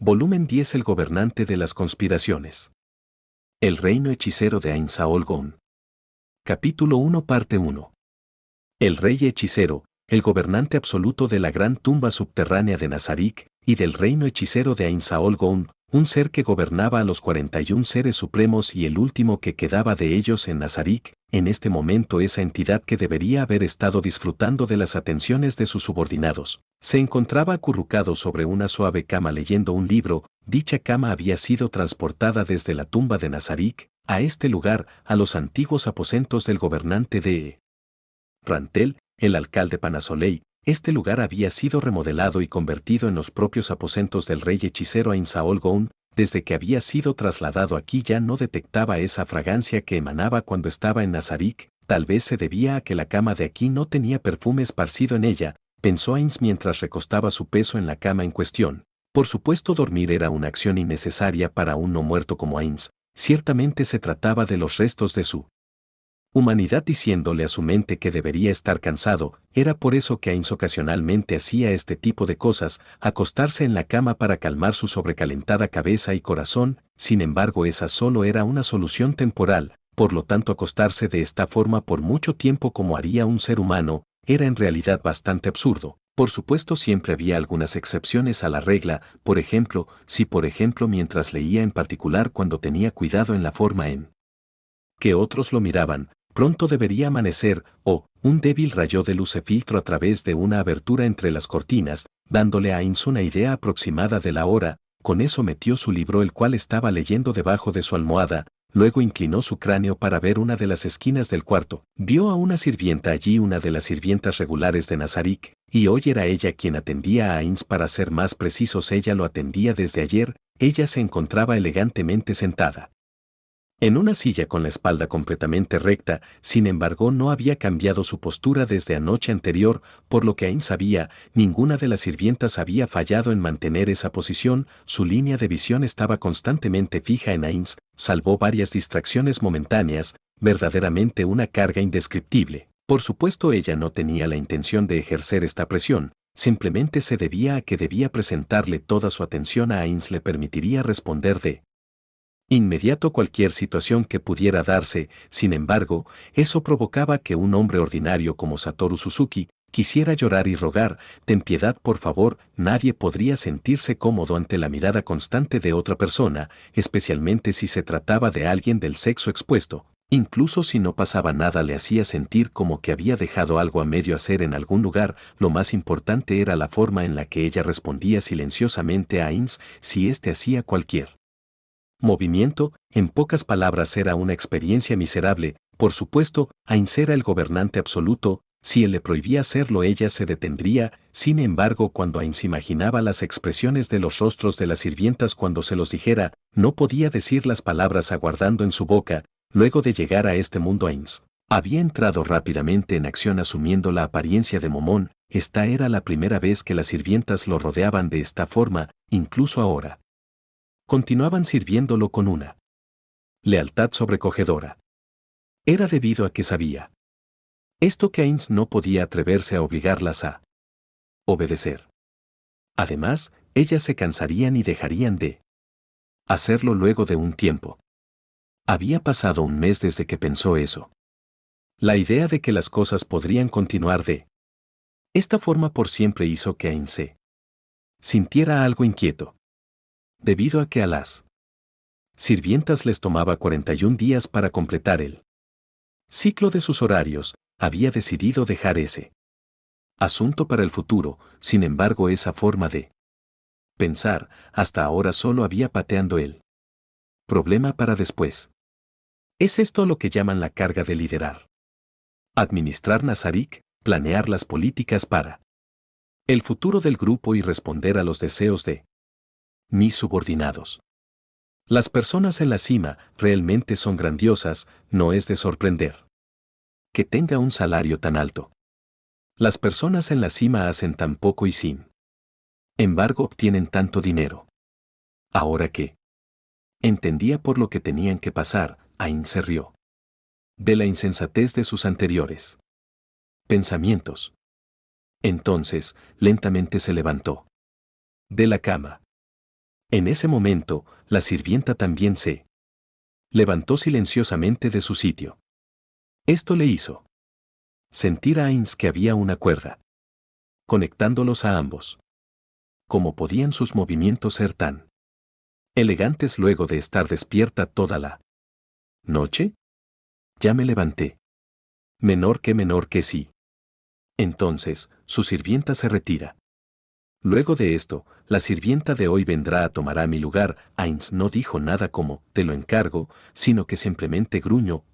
Volumen 10. El gobernante de las conspiraciones. El reino hechicero de Ain Saol Gón. Capítulo 1. Parte 1. El rey hechicero, el gobernante absoluto de la gran tumba subterránea de Nazarik, y del reino hechicero de Ain Saol Gón, un ser que gobernaba a los 41 seres supremos y el último que quedaba de ellos en Nazarik, en este momento esa entidad que debería haber estado disfrutando de las atenciones de sus subordinados, se encontraba acurrucado sobre una suave cama leyendo un libro. Dicha cama había sido transportada desde la tumba de Nazarik, a este lugar, a los antiguos aposentos del gobernante de Rantel, el alcalde Panasolei. Este lugar había sido remodelado y convertido en los propios aposentos del rey hechicero Ain Saol Gón. Desde que había sido trasladado aquí ya no detectaba esa fragancia que emanaba cuando estaba en Nazarik. Tal vez se debía a que la cama de aquí no tenía perfume esparcido en ella, pensó Ains mientras recostaba su peso en la cama en cuestión. Por supuesto, dormir era una acción innecesaria para un no muerto como Ains. Ciertamente se trataba de los restos de su humanidad diciéndole a su mente que debería estar cansado. Era por eso que Ains ocasionalmente hacía este tipo de cosas, acostarse en la cama para calmar su sobrecalentada cabeza y corazón. Sin embargo, esa solo era una solución temporal, por lo tanto acostarse de esta forma por mucho tiempo como haría un ser humano, era en realidad bastante absurdo. Por supuesto, siempre había algunas excepciones a la regla, por ejemplo, mientras leía, en particular cuando tenía cuidado en la forma en que otros lo miraban. Pronto debería amanecer, o un débil rayo de luz se filtró a través de una abertura entre las cortinas, dándole a Ains una idea aproximada de la hora. Con eso metió su libro, el cual estaba leyendo, debajo de su almohada. Luego inclinó su cráneo para ver una de las esquinas del cuarto. Vio a una sirvienta allí, una de las sirvientas regulares de Nazarik, y hoy era ella quien atendía a Ains. Para ser más precisos, ella lo atendía desde ayer. Ella se encontraba elegantemente sentada en una silla con la espalda completamente recta. Sin embargo, no había cambiado su postura desde anoche anterior, por lo que Ains sabía, ninguna de las sirvientas había fallado en mantener esa posición. Su línea de visión estaba constantemente fija en Ains, salvó varias distracciones momentáneas, verdaderamente una carga indescriptible. Por supuesto, ella no tenía la intención de ejercer esta presión, simplemente se debía a que debía presentarle toda su atención a Ains. Le permitiría responder de inmediato cualquier situación que pudiera darse. Sin embargo, eso provocaba que un hombre ordinario como Satoru Suzuki quisiera llorar y rogar: ten piedad, por favor. Nadie podría sentirse cómodo ante la mirada constante de otra persona, especialmente si se trataba de alguien del sexo expuesto. Incluso si no pasaba nada, le hacía sentir como que había dejado algo a medio hacer en algún lugar. Lo más importante era la forma en la que ella respondía silenciosamente a Ains. Si éste hacía cualquier movimiento, en pocas palabras, era una experiencia miserable. Por supuesto, Ains era el gobernante absoluto. Si él le prohibía hacerlo, ella se detendría. Sin embargo, cuando Ains imaginaba las expresiones de los rostros de las sirvientas cuando se los dijera, no podía decir las palabras aguardando en su boca. Luego de llegar a este mundo, Ains había entrado rápidamente en acción asumiendo la apariencia de Momón. Esta era la primera vez que las sirvientas lo rodeaban de esta forma. Incluso ahora continuaban sirviéndolo con una lealtad sobrecogedora. Era debido a que sabía esto que Ains no podía atreverse a obligarlas a obedecer. Además, ellas se cansarían y dejarían de hacerlo luego de un tiempo. Había pasado un mes desde que pensó eso. La idea de que las cosas podrían continuar de esta forma por siempre hizo que Ains se sintiera algo inquieto, debido a que a las sirvientas les tomaba 41 días para completar el ciclo de sus horarios. Había decidido dejar ese asunto para el futuro. Sin embargo, esa forma de pensar hasta ahora solo había pateando el problema para después. ¿Es esto lo que llaman la carga de liderar? Administrar Nazarik, planear las políticas para el futuro del grupo y responder a los deseos de mis subordinados. Las personas en la cima realmente son grandiosas. No es de sorprender que tenga un salario tan alto. Las personas en la cima hacen tan poco y sin embargo obtienen tanto dinero. Ahora que entendía por lo que tenían que pasar, Ains se rió de la insensatez de sus anteriores pensamientos. Entonces, lentamente se levantó de la cama. En ese momento, la sirvienta también se levantó silenciosamente de su sitio. Esto le hizo sentir a Ainz que había una cuerda conectándolos a ambos. ¿Cómo podían sus movimientos ser tan elegantes luego de estar despierta toda la noche? Ya me levanté. Menor que sí. Entonces, su sirvienta se retira. Luego de esto, la sirvienta de hoy vendrá a tomar a mi lugar. Ainz no dijo nada como, te lo encargo, sino que simplemente gruñó,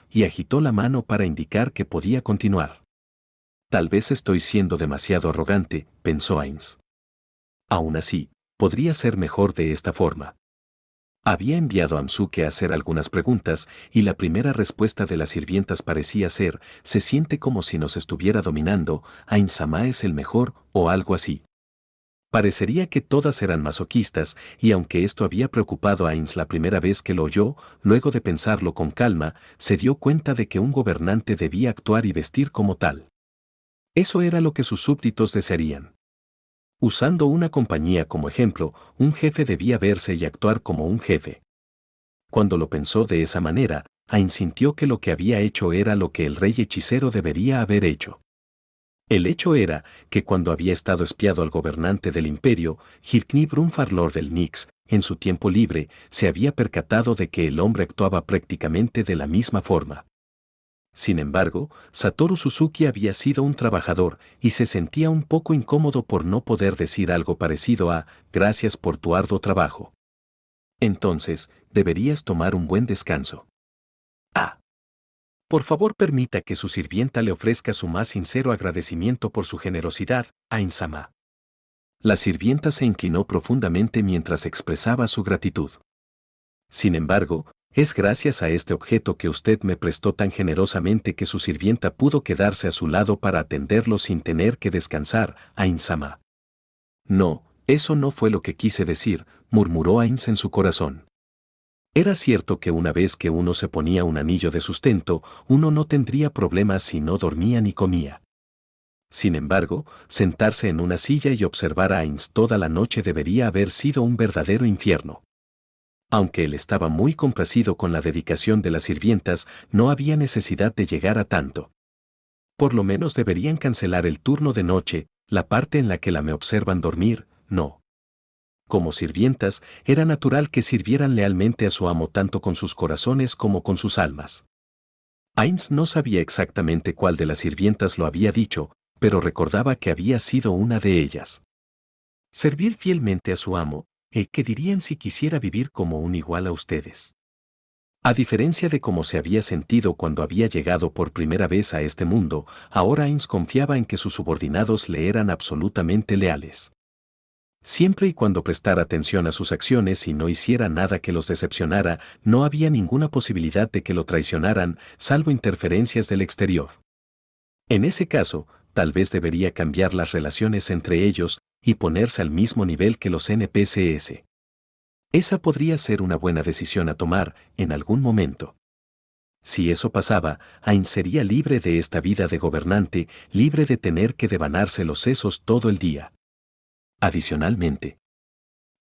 y agitó la mano para indicar que podía continuar. Tal vez estoy siendo demasiado arrogante, pensó Ainz. Aún así, podría ser mejor de esta forma. Había enviado a Msuke a hacer algunas preguntas, y la primera respuesta de las sirvientas parecía ser, se siente como si nos estuviera dominando, Ainz-sama es el mejor, o algo así. Parecería que todas eran masoquistas, y aunque esto había preocupado a Ainz la primera vez que lo oyó, luego de pensarlo con calma, se dio cuenta de que un gobernante debía actuar y vestir como tal. Eso era lo que sus súbditos desearían. Usando una compañía como ejemplo, un jefe debía verse y actuar como un jefe. Cuando lo pensó de esa manera, Ainz sintió que lo que había hecho era lo que el rey hechicero debería haber hecho. El hecho era que cuando había estado espiado al gobernante del imperio, Hirkni Brunfar Lord del Nix, en su tiempo libre, se había percatado de que el hombre actuaba prácticamente de la misma forma. Sin embargo, Satoru Suzuki había sido un trabajador y se sentía un poco incómodo por no poder decir algo parecido a, gracias por tu arduo trabajo. Entonces, deberías tomar un buen descanso. Por favor permita que su sirvienta le ofrezca su más sincero agradecimiento por su generosidad, Ainz-sama. La sirvienta se inclinó profundamente mientras expresaba su gratitud. Sin embargo, es gracias a este objeto que usted me prestó tan generosamente que su sirvienta pudo quedarse a su lado para atenderlo sin tener que descansar, Ainz-sama. No, eso no fue lo que quise decir, murmuró Ainz en su corazón. Era cierto que una vez que uno se ponía un anillo de sustento, uno no tendría problemas si no dormía ni comía. Sin embargo, sentarse en una silla y observar a Ainz toda la noche debería haber sido un verdadero infierno. Aunque él estaba muy complacido con la dedicación de las sirvientas, no había necesidad de llegar a tanto. Por lo menos deberían cancelar el turno de noche, la parte en la que la me observan dormir, no. Como sirvientas, era natural que sirvieran lealmente a su amo tanto con sus corazones como con sus almas. Ainz no sabía exactamente cuál de las sirvientas lo había dicho, pero recordaba que había sido una de ellas. Servir fielmente a su amo, ¿qué dirían si quisiera vivir como un igual a ustedes? A diferencia de cómo se había sentido cuando había llegado por primera vez a este mundo, ahora Ainz confiaba en que sus subordinados le eran absolutamente leales. Siempre y cuando prestara atención a sus acciones y no hiciera nada que los decepcionara, no había ninguna posibilidad de que lo traicionaran, salvo interferencias del exterior. En ese caso, tal vez debería cambiar las relaciones entre ellos y ponerse al mismo nivel que los NPCs. Esa podría ser una buena decisión a tomar en algún momento. Si eso pasaba, Ainz sería libre de esta vida de gobernante, libre de tener que devanarse los sesos todo el día. Adicionalmente,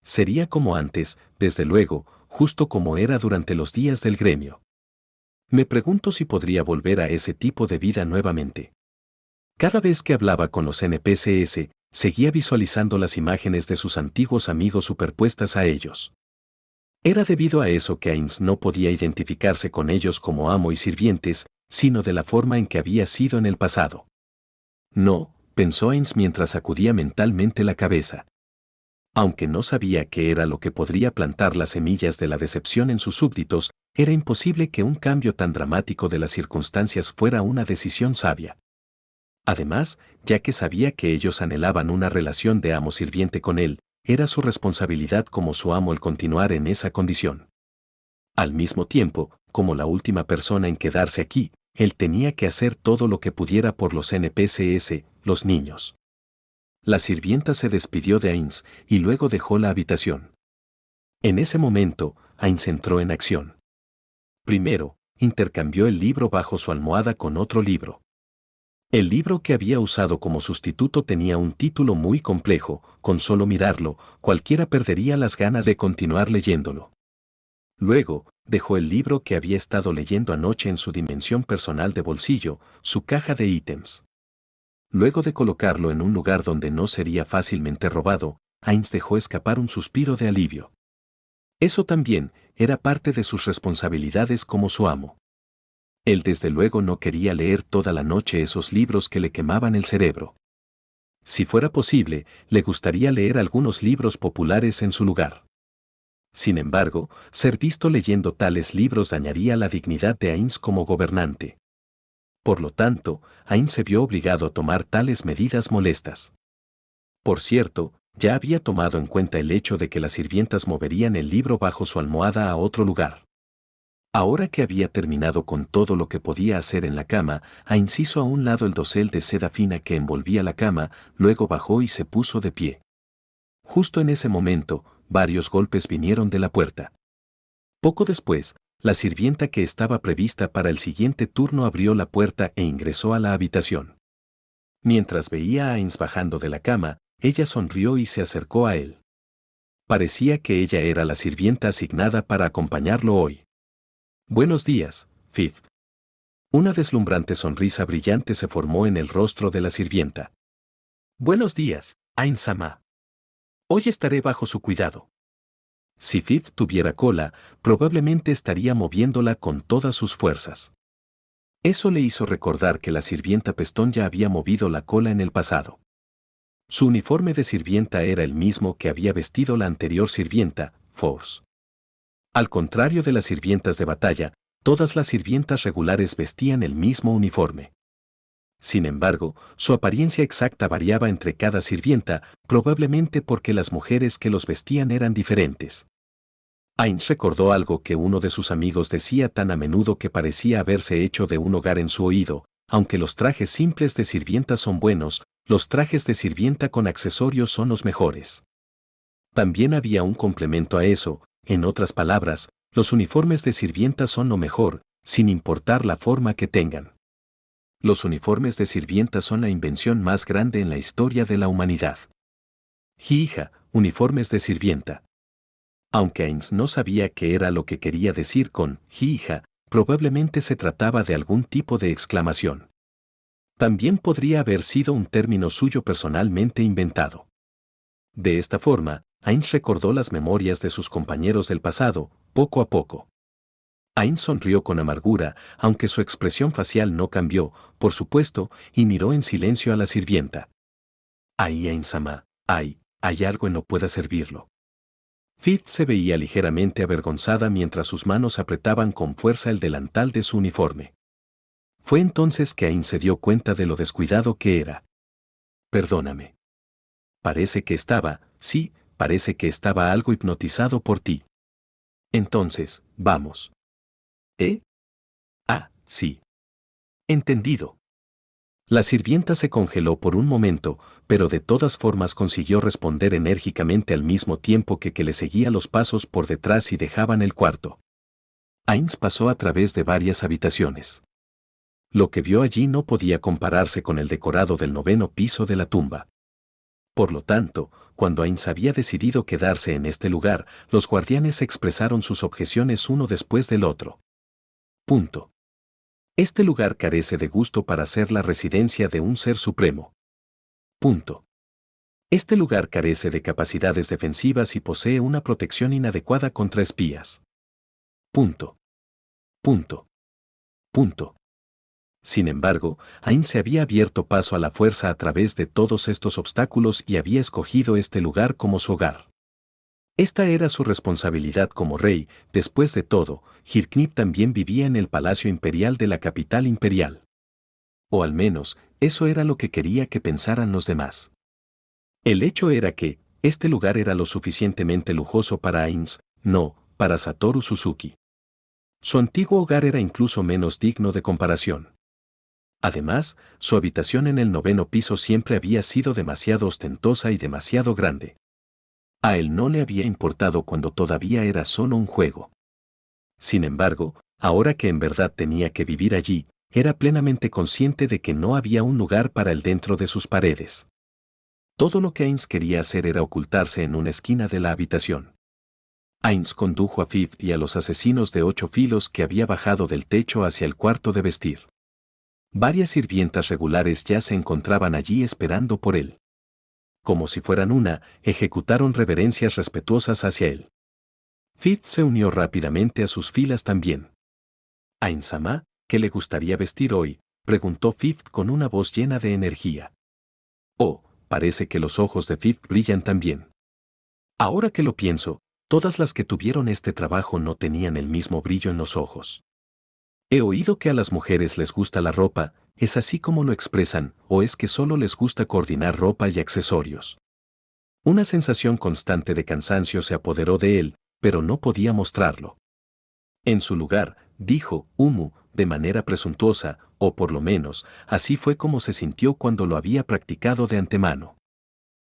sería como antes, desde luego, justo como era durante los días del gremio. Me pregunto si podría volver a ese tipo de vida nuevamente. Cada vez que hablaba con los NPCs, seguía visualizando las imágenes de sus antiguos amigos superpuestas a ellos. Era debido a eso que Ainz no podía identificarse con ellos como amo y sirvientes, sino de la forma en que había sido en el pasado. No, pensó Ainz mientras sacudía mentalmente la cabeza. Aunque no sabía qué era lo que podría plantar las semillas de la decepción en sus súbditos, era imposible que un cambio tan dramático de las circunstancias fuera una decisión sabia. Además, ya que sabía que ellos anhelaban una relación de amo-sirviente con él, era su responsabilidad como su amo el continuar en esa condición. Al mismo tiempo, como la última persona en quedarse aquí, él tenía que hacer todo lo que pudiera por los NPCs, los niños. La sirvienta se despidió de Ainz y luego dejó la habitación. En ese momento, Ainz entró en acción. Primero, intercambió el libro bajo su almohada con otro libro. El libro que había usado como sustituto tenía un título muy complejo, con solo mirarlo, cualquiera perdería las ganas de continuar leyéndolo. Luego, dejó el libro que había estado leyendo anoche en su dimensión personal de bolsillo, su caja de ítems. Luego de colocarlo en un lugar donde no sería fácilmente robado, Ainz dejó escapar un suspiro de alivio. Eso también era parte de sus responsabilidades como su amo. Él desde luego no quería leer toda la noche esos libros que le quemaban el cerebro. Si fuera posible, le gustaría leer algunos libros populares en su lugar. Sin embargo, ser visto leyendo tales libros dañaría la dignidad de Ainz como gobernante. Por lo tanto, Ainz se vio obligado a tomar tales medidas molestas. Por cierto, ya había tomado en cuenta el hecho de que las sirvientas moverían el libro bajo su almohada a otro lugar. Ahora que había terminado con todo lo que podía hacer en la cama, Ainz hizo a un lado el dosel de seda fina que envolvía la cama, luego bajó y se puso de pie. Justo en ese momento, varios golpes vinieron de la puerta. Poco después, la sirvienta que estaba prevista para el siguiente turno abrió la puerta e ingresó a la habitación. Mientras veía a Ainz bajando de la cama, ella sonrió y se acercó a él. Parecía que ella era la sirvienta asignada para acompañarlo hoy. Buenos días, Fifth. Una deslumbrante sonrisa brillante se formó en el rostro de la sirvienta. Buenos días, Ainz-sama. Hoy estaré bajo su cuidado. Si Fifth tuviera cola, probablemente estaría moviéndola con todas sus fuerzas. Eso le hizo recordar que la sirvienta Pestón ya había movido la cola en el pasado. Su uniforme de sirvienta era el mismo que había vestido la anterior sirvienta, Force. Al contrario de las sirvientas de batalla, todas las sirvientas regulares vestían el mismo uniforme. Sin embargo, su apariencia exacta variaba entre cada sirvienta, probablemente porque las mujeres que los vestían eran diferentes. Ainz recordó algo que uno de sus amigos decía tan a menudo que parecía haberse hecho de un hogar en su oído: aunque los trajes simples de sirvienta son buenos, los trajes de sirvienta con accesorios son los mejores. También había un complemento a eso: en otras palabras, los uniformes de sirvienta son lo mejor, sin importar la forma que tengan. Los uniformes de sirvienta son la invención más grande en la historia de la humanidad. Hija, uniformes de sirvienta. Aunque Ainz no sabía qué era lo que quería decir con hija, probablemente se trataba de algún tipo de exclamación. También podría haber sido un término suyo personalmente inventado. De esta forma, Ainz recordó las memorias de sus compañeros del pasado, poco a poco. Ainz sonrió con amargura, aunque su expresión facial no cambió, por supuesto, y miró en silencio a la sirvienta. Ahí, Ainz-sama, hay algo en no pueda servirlo. Fifth se veía ligeramente avergonzada mientras sus manos apretaban con fuerza el delantal de su uniforme. Fue entonces que Ainz se dio cuenta de lo descuidado que era. Perdóname. Parece que estaba algo hipnotizado por ti. Entonces, vamos. ¿Eh? Ah, sí. Entendido. La sirvienta se congeló por un momento, pero de todas formas consiguió responder enérgicamente al mismo tiempo que le seguía los pasos por detrás y dejaban el cuarto. Ainz pasó a través de varias habitaciones. Lo que vio allí no podía compararse con el decorado del 9º piso de la tumba. Por lo tanto, cuando Ainz había decidido quedarse en este lugar, los guardianes expresaron sus objeciones uno después del otro. Punto. Este lugar carece de gusto para ser la residencia de un ser supremo. Punto. Este lugar carece de capacidades defensivas y posee una protección inadecuada contra espías. Punto. Punto. Punto. Sin embargo, Ainz se había abierto paso a la fuerza a través de todos estos obstáculos y había escogido este lugar como su hogar. Esta era su responsabilidad como rey. Después de todo, Hirknip también vivía en el palacio imperial de la capital imperial. O al menos, eso era lo que quería que pensaran los demás. El hecho era que, este lugar era lo suficientemente lujoso para Ainz, no para Satoru Suzuki. Su antiguo hogar era incluso menos digno de comparación. Además, su habitación en el 9º piso siempre había sido demasiado ostentosa y demasiado grande. A él no le había importado cuando todavía era solo un juego. Sin embargo, ahora que en verdad tenía que vivir allí, era plenamente consciente de que no había un lugar para él dentro de sus paredes. Todo lo que Ainz quería hacer era ocultarse en una esquina de la habitación. Ainz condujo a Viv y a los asesinos de 8 filos que había bajado del techo hacia el cuarto de vestir. Varias sirvientas regulares ya se encontraban allí esperando por él. Como si fueran una, ejecutaron reverencias respetuosas hacia él. Viv se unió rápidamente a sus filas también. «Ainz-sama, ¿qué le gustaría vestir hoy?», preguntó Viv con una voz llena de energía. «Oh, parece que los ojos de Viv brillan también. Ahora que lo pienso, todas las que tuvieron este trabajo no tenían el mismo brillo en los ojos. He oído que a las mujeres les gusta la ropa, ¿es así como lo expresan, o es que solo les gusta coordinar ropa y accesorios?». Una sensación constante de cansancio se apoderó de él, pero no podía mostrarlo. En su lugar, dijo Umu, de manera presuntuosa, o por lo menos, así fue como se sintió cuando lo había practicado de antemano.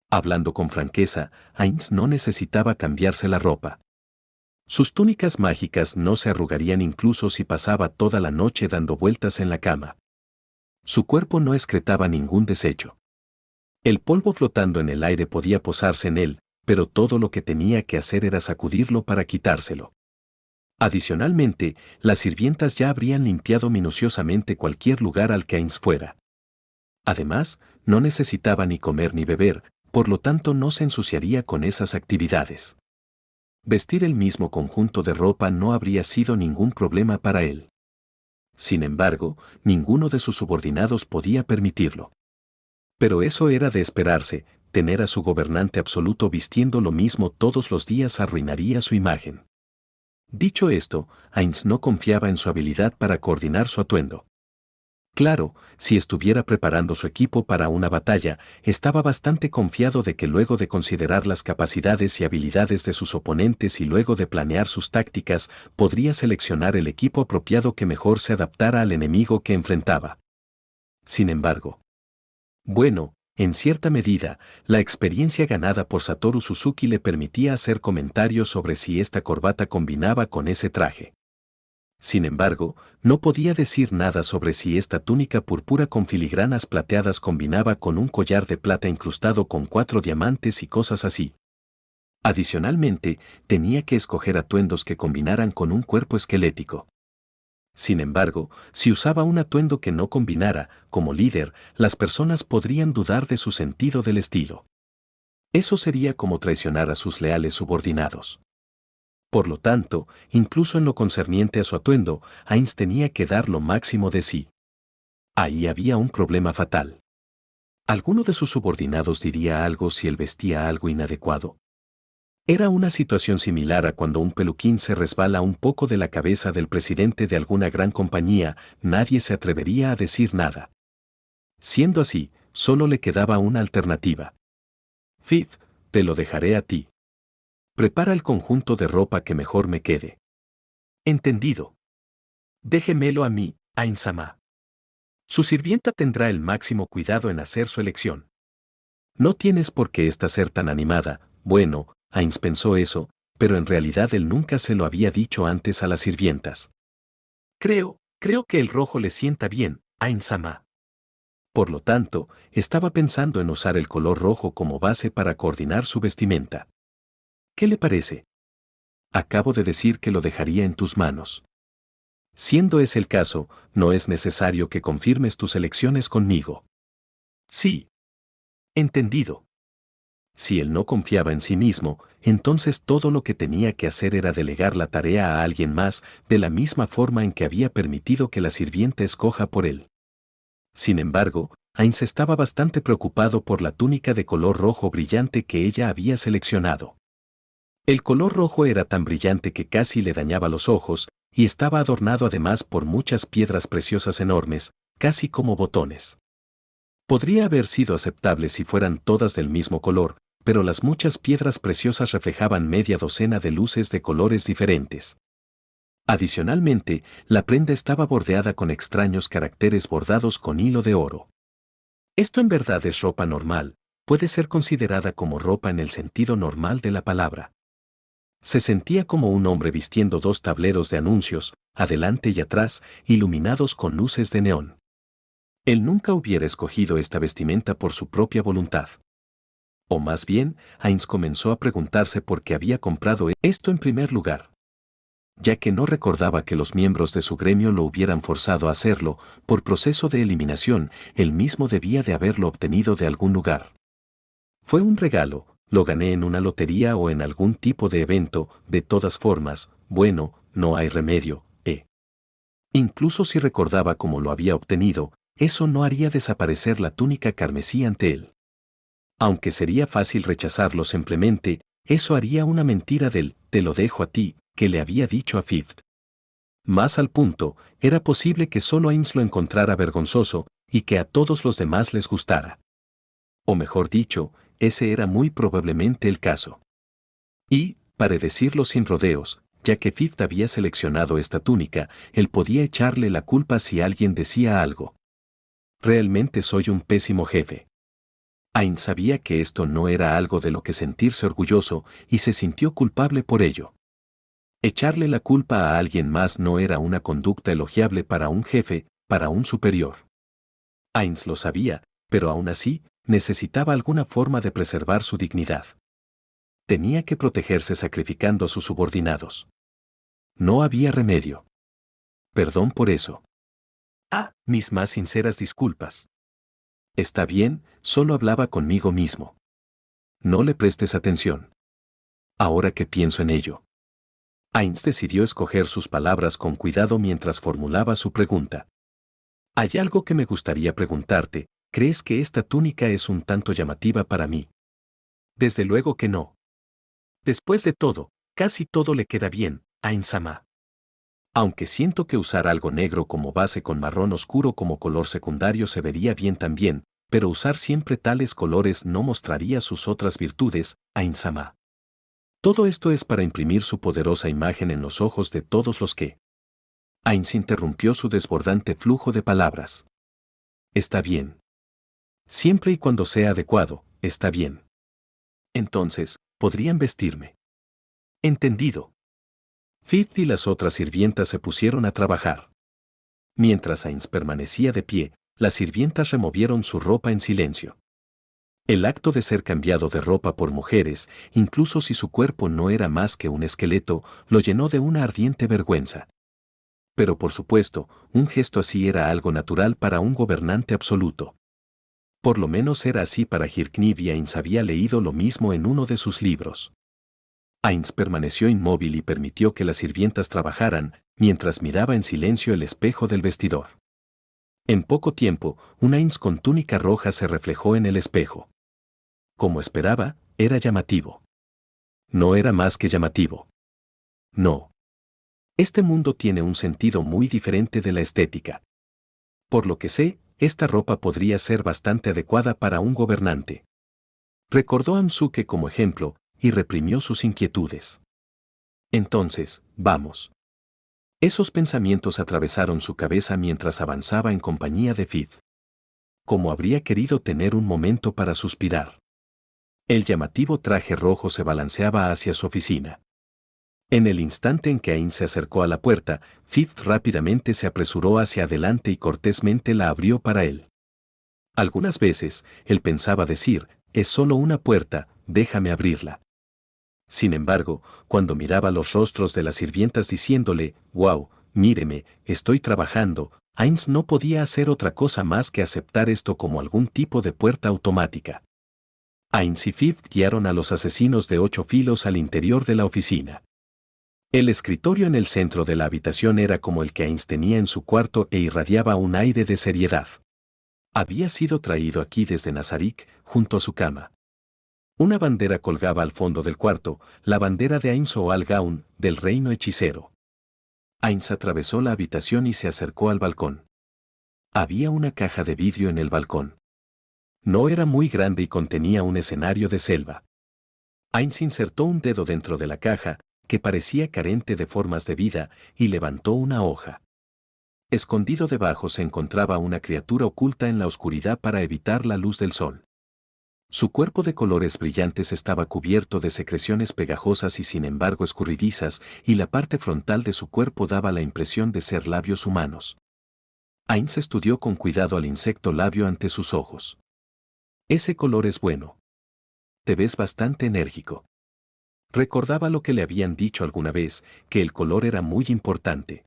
Hablando con franqueza, Ainz no necesitaba cambiarse la ropa. Sus túnicas mágicas no se arrugarían incluso si pasaba toda la noche dando vueltas en la cama. Su cuerpo no excretaba ningún desecho. El polvo flotando en el aire podía posarse en él, pero todo lo que tenía que hacer era sacudirlo para quitárselo. Adicionalmente, las sirvientas ya habrían limpiado minuciosamente cualquier lugar al que Ainz fuera. Además, no necesitaba ni comer ni beber, por lo tanto no se ensuciaría con esas actividades. Vestir el mismo conjunto de ropa no habría sido ningún problema para él. Sin embargo, ninguno de sus subordinados podía permitirlo. Pero eso era de esperarse, tener a su gobernante absoluto vistiendo lo mismo todos los días arruinaría su imagen. Dicho esto, Ainz no confiaba en su habilidad para coordinar su atuendo. Claro, si estuviera preparando su equipo para una batalla, estaba bastante confiado de que luego de considerar las capacidades y habilidades de sus oponentes y luego de planear sus tácticas, podría seleccionar el equipo apropiado que mejor se adaptara al enemigo que enfrentaba. Sin embargo, bueno, en cierta medida, la experiencia ganada por Satoru Suzuki le permitía hacer comentarios sobre si esta corbata combinaba con ese traje. Sin embargo, no podía decir nada sobre si esta túnica púrpura con filigranas plateadas combinaba con un collar de plata incrustado con 4 diamantes y cosas así. Adicionalmente, tenía que escoger atuendos que combinaran con un cuerpo esquelético. Sin embargo, si usaba un atuendo que no combinara, como líder, las personas podrían dudar de su sentido del estilo. Eso sería como traicionar a sus leales subordinados. Por lo tanto, incluso en lo concerniente a su atuendo, Ainz tenía que dar lo máximo de sí. Ahí había un problema fatal. ¿Alguno de sus subordinados diría algo si él vestía algo inadecuado? Era una situación similar a cuando un peluquín se resbala un poco de la cabeza del presidente de alguna gran compañía, nadie se atrevería a decir nada. Siendo así, solo le quedaba una alternativa. Viv, te lo dejaré a ti. Prepara el conjunto de ropa que mejor me quede. Entendido. Déjemelo a mí, Ainz-sama. Su sirvienta tendrá el máximo cuidado en hacer su elección. No tienes por qué ser tan animada. Bueno, Ainz pensó eso, pero en realidad él nunca se lo había dicho antes a las sirvientas. Creo que el rojo le sienta bien, Ainz-sama. Por lo tanto, estaba pensando en usar el color rojo como base para coordinar su vestimenta. ¿Qué le parece? Acabo de decir que lo dejaría en tus manos. Siendo ese el caso, no es necesario que confirmes tus elecciones conmigo. Sí. Entendido. Si él no confiaba en sí mismo, entonces todo lo que tenía que hacer era delegar la tarea a alguien más, de la misma forma en que había permitido que la sirvienta escoja por él. Sin embargo, Ainz estaba bastante preocupado por la túnica de color rojo brillante que ella había seleccionado. El color rojo era tan brillante que casi le dañaba los ojos, y estaba adornado además por muchas piedras preciosas enormes, casi como botones. Podría haber sido aceptable si fueran todas del mismo color, pero las muchas piedras preciosas reflejaban media docena de luces de colores diferentes. Adicionalmente, la prenda estaba bordeada con extraños caracteres bordados con hilo de oro. Esto en verdad es ropa normal, puede ser considerada como ropa en el sentido normal de la palabra. Se sentía como un hombre vistiendo 2 tableros de anuncios, adelante y atrás, iluminados con luces de neón. Él nunca hubiera escogido esta vestimenta por su propia voluntad. O más bien, Heinz comenzó a preguntarse por qué había comprado esto en primer lugar. Ya que no recordaba que los miembros de su gremio lo hubieran forzado a hacerlo, por proceso de eliminación, él mismo debía de haberlo obtenido de algún lugar. Fue un regalo, lo gané en una lotería o en algún tipo de evento, de todas formas, bueno, no hay remedio, Incluso si recordaba cómo lo había obtenido, eso no haría desaparecer la túnica carmesí ante él. Aunque sería fácil rechazarlo simplemente, eso haría una mentira del «te lo dejo a ti», que le había dicho a Fifth. Más al punto, era posible que solo Heinz lo encontrara vergonzoso y que a todos los demás les gustara. O mejor dicho, ese era muy probablemente el caso. Y, para decirlo sin rodeos, ya que Fifth había seleccionado esta túnica, él podía echarle la culpa si alguien decía algo. Realmente soy un pésimo jefe. Heinz sabía que esto no era algo de lo que sentirse orgulloso y se sintió culpable por ello. Echarle la culpa a alguien más no era una conducta elogiable para un jefe, para un superior. Heinz lo sabía, pero aún así, necesitaba alguna forma de preservar su dignidad. Tenía que protegerse sacrificando a sus subordinados. No había remedio. Perdón por eso. Mis más sinceras disculpas. Está bien, solo hablaba conmigo mismo. No le prestes atención. Ahora que pienso en ello. Heinz decidió escoger sus palabras con cuidado mientras formulaba su pregunta. Hay algo que me gustaría preguntarte, ¿crees que esta túnica es un tanto llamativa para mí? Desde luego que no. Después de todo, casi todo le queda bien, Heinz-sama. Aunque siento que usar algo negro como base con marrón oscuro como color secundario se vería bien también, pero usar siempre tales colores no mostraría sus otras virtudes, Heinz-sama. Todo esto es para imprimir su poderosa imagen en los ojos de todos los que... Heinz interrumpió su desbordante flujo de palabras. Está bien. Siempre y cuando sea adecuado, está bien. Entonces, podrían vestirme. Entendido. Fifth y las otras sirvientas se pusieron a trabajar. Mientras Heinz permanecía de pie, las sirvientas removieron su ropa en silencio. El acto de ser cambiado de ropa por mujeres, incluso si su cuerpo no era más que un esqueleto, lo llenó de una ardiente vergüenza. Pero por supuesto, un gesto así era algo natural para un gobernante absoluto. Por lo menos era así para Hirkniv y Heinz había leído lo mismo en uno de sus libros. Heinz permaneció inmóvil y permitió que las sirvientas trabajaran, mientras miraba en silencio el espejo del vestidor. En poco tiempo, un Heinz con túnica roja se reflejó en el espejo. Como esperaba, era llamativo. No era más que llamativo. No. Este mundo tiene un sentido muy diferente de la estética. Por lo que sé, esta ropa podría ser bastante adecuada para un gobernante. Recordó a Ansuke como ejemplo, y reprimió sus inquietudes. Entonces, vamos. Esos pensamientos atravesaron su cabeza mientras avanzaba en compañía de Fifth. Como habría querido tener un momento para suspirar. El llamativo traje rojo se balanceaba hacia su oficina. En el instante en que Heinz se acercó a la puerta, Fifth rápidamente se apresuró hacia adelante y cortésmente la abrió para él. Algunas veces, él pensaba decir, es solo una puerta, déjame abrirla. Sin embargo, cuando miraba los rostros de las sirvientas diciéndole, wow, míreme, estoy trabajando, Heinz no podía hacer otra cosa más que aceptar esto como algún tipo de puerta automática. Heinz y Fifth guiaron a los asesinos de 8 filos al interior de la oficina. El escritorio en el centro de la habitación era como el que Heinz tenía en su cuarto e irradiaba un aire de seriedad. Había sido traído aquí desde Nazarik, junto a su cama. Una bandera colgaba al fondo del cuarto, la bandera de Heinz o Al-Gaun, del reino hechicero. Heinz atravesó la habitación y se acercó al balcón. Había una caja de vidrio en el balcón. No era muy grande y contenía un escenario de selva. Heinz insertó un dedo dentro de la caja, que parecía carente de formas de vida, y levantó una hoja. Escondido debajo se encontraba una criatura oculta en la oscuridad para evitar la luz del sol. Su cuerpo de colores brillantes estaba cubierto de secreciones pegajosas y sin embargo escurridizas, y la parte frontal de su cuerpo daba la impresión de ser labios humanos. Heinz estudió con cuidado al insecto labio ante sus ojos. Ese color es bueno. Te ves bastante enérgico. Recordaba lo que le habían dicho alguna vez, que el color era muy importante.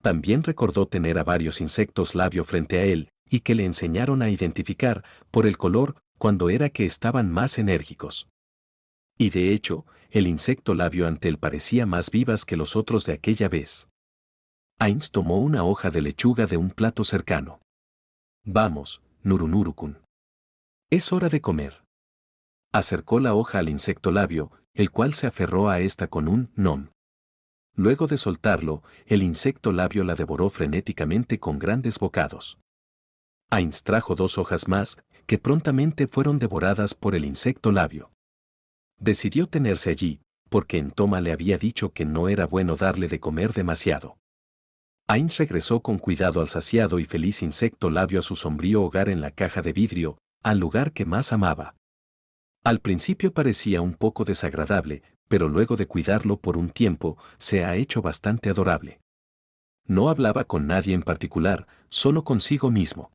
También recordó tener a varios insectos labio frente a él, y que le enseñaron a identificar, por el color, cuando era que estaban más enérgicos. Y de hecho, el insecto labio ante él parecía más vivas que los otros de aquella vez. Heinz tomó una hoja de lechuga de un plato cercano. Vamos, Nurunurukun. Es hora de comer. Acercó la hoja al insecto labio, el cual se aferró a esta con un nom. Luego de soltarlo, el insecto labio la devoró frenéticamente con grandes bocados. Heinz trajo 2 hojas más, que prontamente fueron devoradas por el insecto labio. Decidió tenerse allí, porque Entoma le había dicho que no era bueno darle de comer demasiado. Heinz regresó con cuidado al saciado y feliz insecto labio a su sombrío hogar en la caja de vidrio, al lugar que más amaba. Al principio parecía un poco desagradable, pero luego de cuidarlo por un tiempo, se ha hecho bastante adorable. No hablaba con nadie en particular, solo consigo mismo.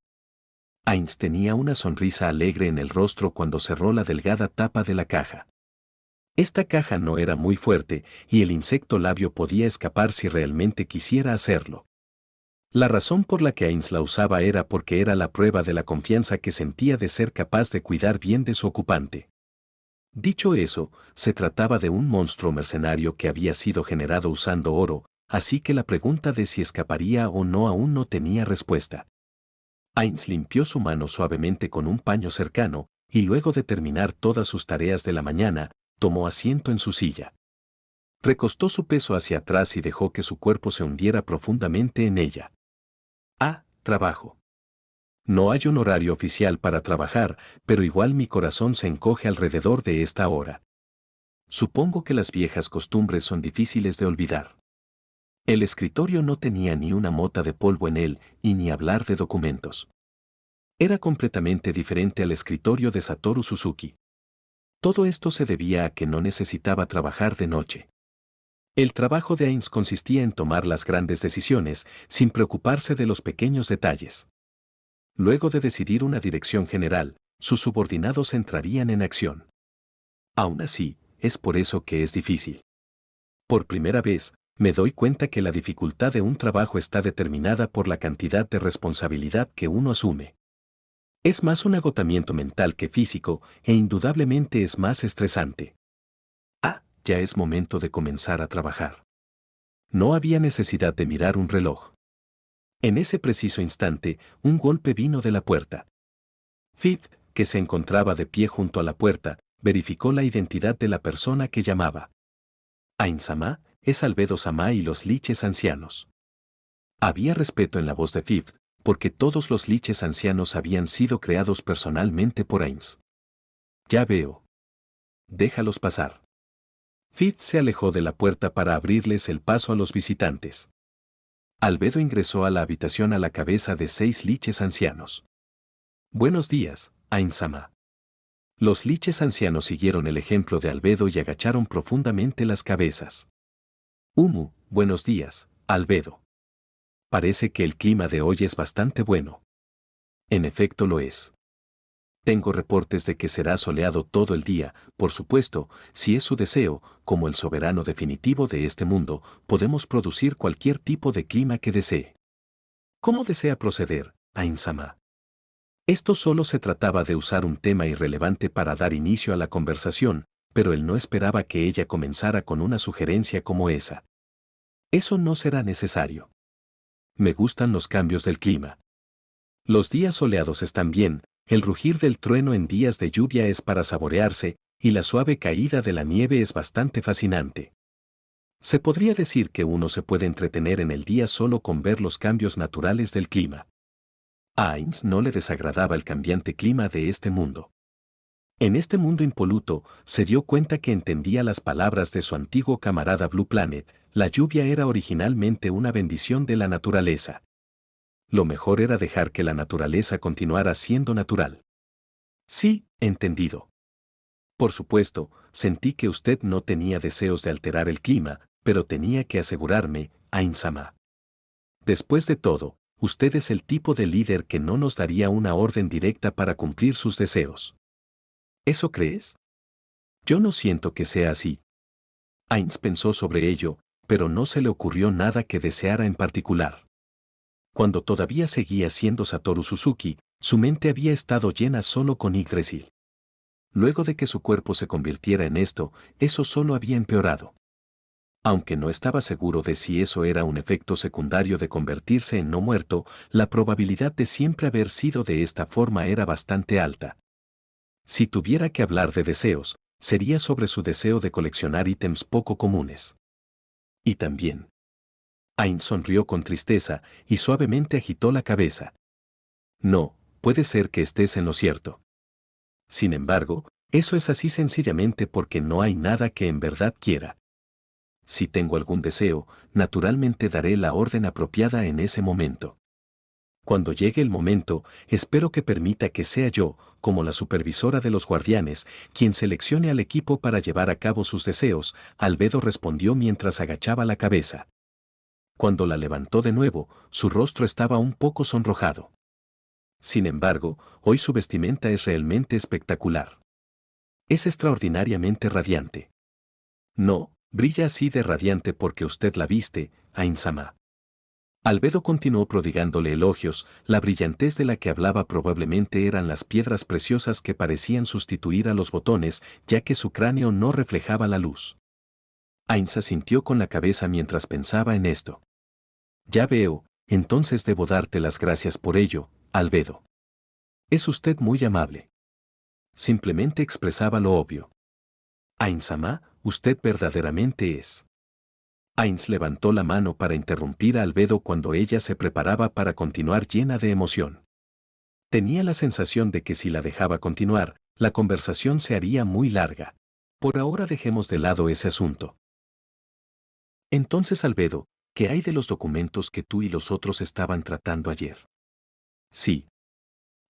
Heinz tenía una sonrisa alegre en el rostro cuando cerró la delgada tapa de la caja. Esta caja no era muy fuerte, y el insecto labio podía escapar si realmente quisiera hacerlo. La razón por la que Heinz la usaba era porque era la prueba de la confianza que sentía de ser capaz de cuidar bien de su ocupante. Dicho eso, se trataba de un monstruo mercenario que había sido generado usando oro, así que la pregunta de si escaparía o no aún no tenía respuesta. Heinz limpió su mano suavemente con un paño cercano, y luego de terminar todas sus tareas de la mañana, tomó asiento en su silla. Recostó su peso hacia atrás y dejó que su cuerpo se hundiera profundamente en ella. Trabajo. No hay un horario oficial para trabajar, pero igual mi corazón se encoge alrededor de esta hora. Supongo que las viejas costumbres son difíciles de olvidar. El escritorio no tenía ni una mota de polvo en él, y ni hablar de documentos. Era completamente diferente al escritorio de Satoru Suzuki. Todo esto se debía a que no necesitaba trabajar de noche. El trabajo de Heinz consistía en tomar las grandes decisiones, sin preocuparse de los pequeños detalles. Luego de decidir una dirección general, sus subordinados entrarían en acción. Aún así, es por eso que es difícil. Por primera vez, me doy cuenta que la dificultad de un trabajo está determinada por la cantidad de responsabilidad que uno asume. Es más un agotamiento mental que físico, e indudablemente es más estresante. Ya es momento de comenzar a trabajar. No había necesidad de mirar un reloj. En ese preciso instante, un golpe vino de la puerta. Fifth, que se encontraba de pie junto a la puerta, verificó la identidad de la persona que llamaba. Ain-sama, es Albedo-sama y los liches ancianos. Había respeto en la voz de Fifth, porque todos los liches ancianos habían sido creados personalmente por Heinz. Ya veo. Déjalos pasar. Fifth se alejó de la puerta para abrirles el paso a los visitantes. Albedo ingresó a la habitación a la cabeza de 6 liches ancianos. Buenos días, Ain-sama. Los liches ancianos siguieron el ejemplo de Albedo y agacharon profundamente las cabezas. Buenos días, Albedo. Parece que el clima de hoy es bastante bueno. En efecto lo es. Tengo reportes de que será soleado todo el día, por supuesto, si es su deseo, como el soberano definitivo de este mundo, podemos producir cualquier tipo de clima que desee. ¿Cómo desea proceder, Ain-sama? Esto solo se trataba de usar un tema irrelevante para dar inicio a la conversación, pero él no esperaba que ella comenzara con una sugerencia como esa. Eso no será necesario. Me gustan los cambios del clima. Los días soleados están bien, el rugir del trueno en días de lluvia es para saborearse, y la suave caída de la nieve es bastante fascinante. Se podría decir que uno se puede entretener en el día solo con ver los cambios naturales del clima. A Heinz no le desagradaba el cambiante clima de este mundo. En este mundo impoluto, se dio cuenta que entendía las palabras de su antiguo camarada Blue Planet, la lluvia era originalmente una bendición de la naturaleza. Lo mejor era dejar que la naturaleza continuara siendo natural. Sí, entendido. Por supuesto, sentí que usted no tenía deseos de alterar el clima, pero tenía que asegurarme, Ain-sama. Después de todo, usted es el tipo de líder que no nos daría una orden directa para cumplir sus deseos. ¿Eso crees? Yo no siento que sea así. Ains pensó sobre ello, pero no se le ocurrió nada que deseara en particular. Cuando todavía seguía siendo Satoru Suzuki, su mente había estado llena solo con Yggdrasil. Luego de que su cuerpo se convirtiera en esto, eso solo había empeorado. Aunque no estaba seguro de si eso era un efecto secundario de convertirse en no muerto, la probabilidad de siempre haber sido de esta forma era bastante alta. Si tuviera que hablar de deseos, sería sobre su deseo de coleccionar ítems poco comunes. Y también. Ain sonrió con tristeza y suavemente agitó la cabeza. No, puede ser que estés en lo cierto. Sin embargo, eso es así sencillamente porque no hay nada que en verdad quiera. Si tengo algún deseo, naturalmente daré la orden apropiada en ese momento. Cuando llegue el momento, espero que permita que sea yo, como la supervisora de los guardianes, quien seleccione al equipo para llevar a cabo sus deseos, Albedo respondió mientras agachaba la cabeza. Cuando la levantó de nuevo, su rostro estaba un poco sonrojado. Sin embargo, hoy su vestimenta es realmente espectacular. Es extraordinariamente radiante. No, brilla así de radiante porque usted la viste, Ain-sama. Albedo continuó prodigándole elogios, la brillantez de la que hablaba probablemente eran las piedras preciosas que parecían sustituir a los botones, ya que su cráneo no reflejaba la luz. Ainsa sintió con la cabeza mientras pensaba en esto. Ya veo, entonces debo darte las gracias por ello, Albedo. Es usted muy amable. Simplemente expresaba lo obvio. Ain-sama, usted verdaderamente es. Ains levantó la mano para interrumpir a Albedo cuando ella se preparaba para continuar llena de emoción. Tenía la sensación de que si la dejaba continuar, la conversación se haría muy larga. Por ahora dejemos de lado ese asunto. Entonces, Albedo, ¿qué hay de los documentos que tú y los otros estaban tratando ayer? Sí.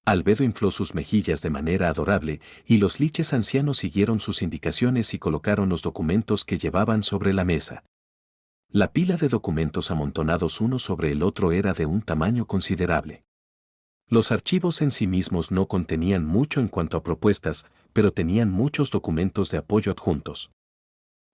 Albedo infló sus mejillas de manera adorable y los liches ancianos siguieron sus indicaciones y colocaron los documentos que llevaban sobre la mesa. La pila de documentos amontonados uno sobre el otro era de un tamaño considerable. Los archivos en sí mismos no contenían mucho en cuanto a propuestas, pero tenían muchos documentos de apoyo adjuntos.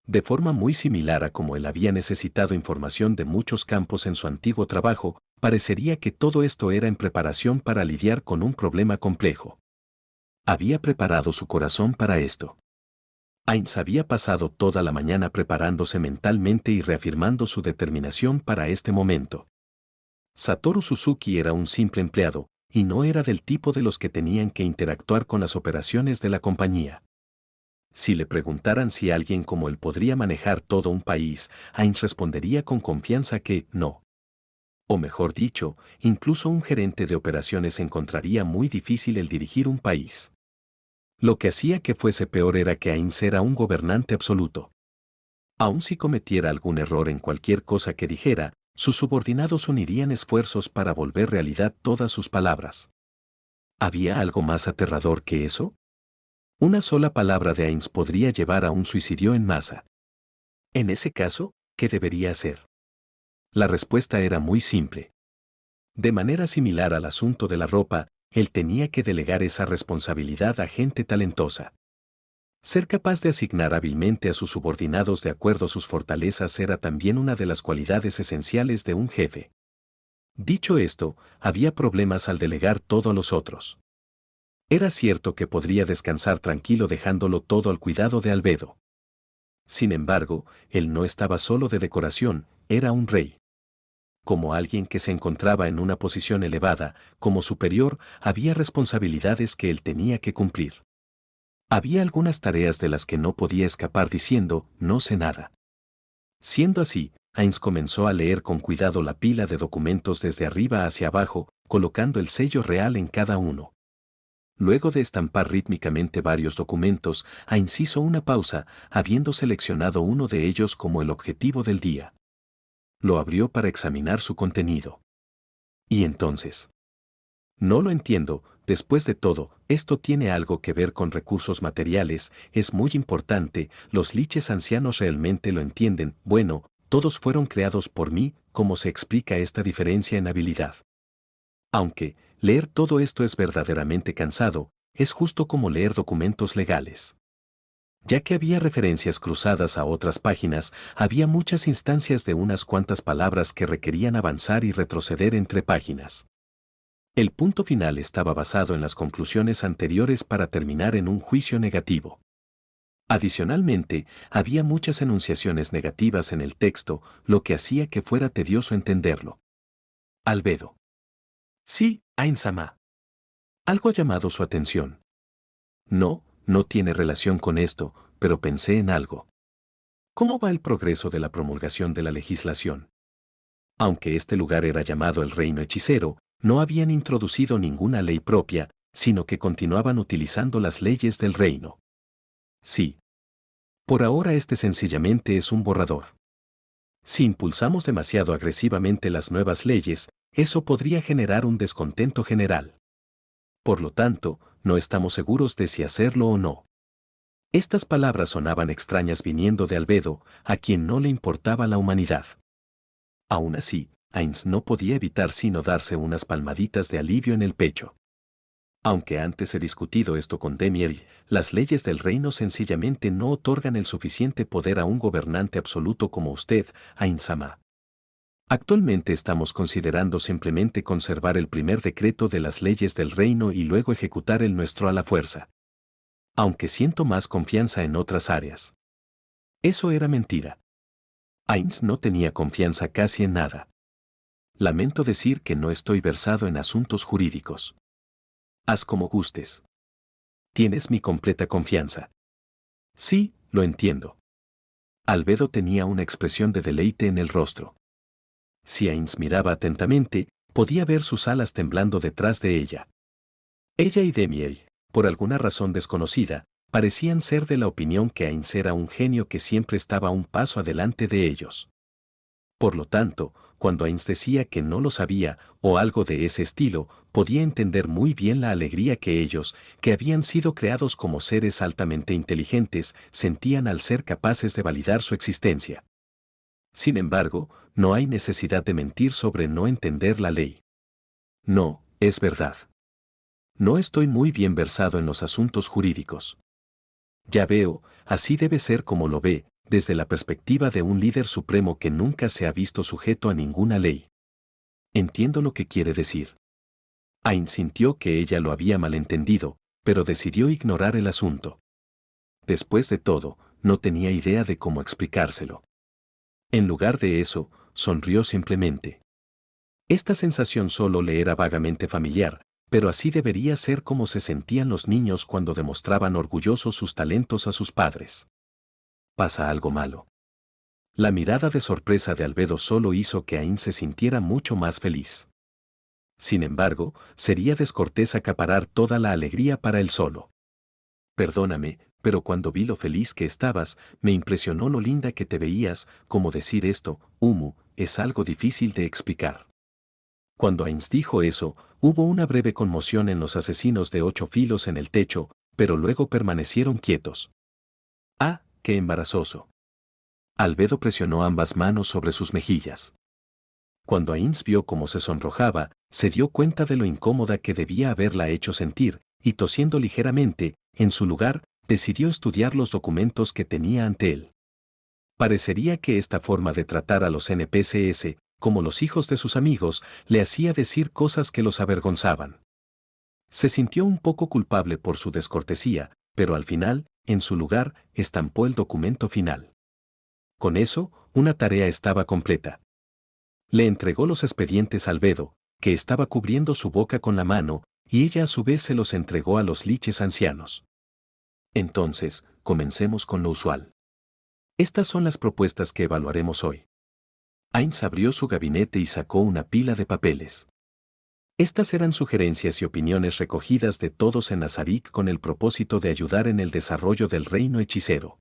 De forma muy similar a como él había necesitado información de muchos campos en su antiguo trabajo, parecería que todo esto era en preparación para lidiar con un problema complejo. Había preparado su corazón para esto. Ains había pasado toda la mañana preparándose mentalmente y reafirmando su determinación para este momento. Satoru Suzuki era un simple empleado, y no era del tipo de los que tenían que interactuar con las operaciones de la compañía. Si le preguntaran si alguien como él podría manejar todo un país, Ains respondería con confianza que no. O mejor dicho, incluso un gerente de operaciones encontraría muy difícil el dirigir un país. Lo que hacía que fuese peor era que Ains era un gobernante absoluto. Aun si cometiera algún error en cualquier cosa que dijera, sus subordinados unirían esfuerzos para volver realidad todas sus palabras. ¿Había algo más aterrador que eso? Una sola palabra de Ains podría llevar a un suicidio en masa. En ese caso, ¿qué debería hacer? La respuesta era muy simple. De manera similar al asunto de la ropa, él tenía que delegar esa responsabilidad a gente talentosa. Ser capaz de asignar hábilmente a sus subordinados de acuerdo a sus fortalezas era también una de las cualidades esenciales de un jefe. Dicho esto, había problemas al delegar todo a los otros. Era cierto que podría descansar tranquilo dejándolo todo al cuidado de Albedo. Sin embargo, él no estaba solo de decoración, era un rey. Como alguien que se encontraba en una posición elevada, como superior, había responsabilidades que él tenía que cumplir. Había algunas tareas de las que no podía escapar diciendo, no sé nada. Siendo así, Ains comenzó a leer con cuidado la pila de documentos desde arriba hacia abajo, colocando el sello real en cada uno. Luego de estampar rítmicamente varios documentos, Ains hizo una pausa, habiendo seleccionado uno de ellos como el objetivo del día. Lo abrió para examinar su contenido. ¿Y entonces? No lo entiendo, después de todo, esto tiene algo que ver con recursos materiales, es muy importante, los liches ancianos realmente lo entienden, bueno, todos fueron creados por mí, ¿cómo se explica esta diferencia en habilidad? Aunque, leer todo esto es verdaderamente cansado, es justo como leer documentos legales. Ya que había referencias cruzadas a otras páginas, había muchas instancias de unas cuantas palabras que requerían avanzar y retroceder entre páginas. El punto final estaba basado en las conclusiones anteriores para terminar en un juicio negativo. Adicionalmente, había muchas enunciaciones negativas en el texto, lo que hacía que fuera tedioso entenderlo. Albedo. Sí, Ain-sama. Algo ha llamado su atención. No, no tiene relación con esto, pero pensé en algo. ¿Cómo va el progreso de la promulgación de la legislación? Aunque este lugar era llamado el reino hechicero, no habían introducido ninguna ley propia, sino que continuaban utilizando las leyes del reino. Sí. Por ahora este sencillamente es un borrador. Si impulsamos demasiado agresivamente las nuevas leyes, eso podría generar un descontento general. Por lo tanto, no estamos seguros de si hacerlo o no. Estas palabras sonaban extrañas viniendo de Albedo, a quien no le importaba la humanidad. Aún así, Ainz no podía evitar sino darse unas palmaditas de alivio en el pecho. Aunque antes he discutido esto con Demier, las leyes del reino sencillamente no otorgan el suficiente poder a un gobernante absoluto como usted, Ain-sama. Actualmente estamos considerando simplemente conservar el primer decreto de las leyes del reino y luego ejecutar el nuestro a la fuerza. Aunque siento más confianza en otras áreas. Eso era mentira. Ainz no tenía confianza casi en nada. Lamento decir que no estoy versado en asuntos jurídicos. Haz como gustes. Tienes mi completa confianza. Sí, lo entiendo. Albedo tenía una expresión de deleite en el rostro. Si Ainz miraba atentamente, podía ver sus alas temblando detrás de ella. Ella y Demiel, por alguna razón desconocida, parecían ser de la opinión que Ainz era un genio que siempre estaba un paso adelante de ellos. Por lo tanto, cuando Ainz decía que no lo sabía, o algo de ese estilo, podía entender muy bien la alegría que ellos, que habían sido creados como seres altamente inteligentes, sentían al ser capaces de validar su existencia. Sin embargo, no hay necesidad de mentir sobre no entender la ley. No, es verdad. No estoy muy bien versado en los asuntos jurídicos. Ya veo, así debe ser como lo ve, desde la perspectiva de un líder supremo que nunca se ha visto sujeto a ninguna ley. Entiendo lo que quiere decir. Ain sintió que ella lo había malentendido, pero decidió ignorar el asunto. Después de todo, no tenía idea de cómo explicárselo. En lugar de eso, sonrió simplemente. Esta sensación solo le era vagamente familiar, pero así debería ser como se sentían los niños cuando demostraban orgullosos sus talentos a sus padres. ¿Pasa algo malo? La mirada de sorpresa de Albedo solo hizo que Ain se sintiera mucho más feliz. Sin embargo, sería descortés acaparar toda la alegría para él solo. Perdóname, pero cuando vi lo feliz que estabas, me impresionó lo linda que te veías, como decir esto, Umu, es algo difícil de explicar. Cuando Ainz dijo eso, hubo una breve conmoción en los asesinos de 8 filos en el techo, pero luego permanecieron quietos. ¡Ah, qué embarazoso! Albedo presionó ambas manos sobre sus mejillas. Cuando Ainz vio cómo se sonrojaba, se dio cuenta de lo incómoda que debía haberla hecho sentir, y tosiendo ligeramente, en su lugar, decidió estudiar los documentos que tenía ante él. Parecería que esta forma de tratar a los NPCs, como los hijos de sus amigos, le hacía decir cosas que los avergonzaban. Se sintió un poco culpable por su descortesía, pero al final, en su lugar, estampó el documento final. Con eso, una tarea estaba completa. Le entregó los expedientes a Albedo, que estaba cubriendo su boca con la mano, y ella a su vez se los entregó a los liches ancianos. Entonces, comencemos con lo usual. Estas son las propuestas que evaluaremos hoy. Ainz abrió su gabinete y sacó una pila de papeles. Estas eran sugerencias y opiniones recogidas de todos en Nazarik con el propósito de ayudar en el desarrollo del reino hechicero.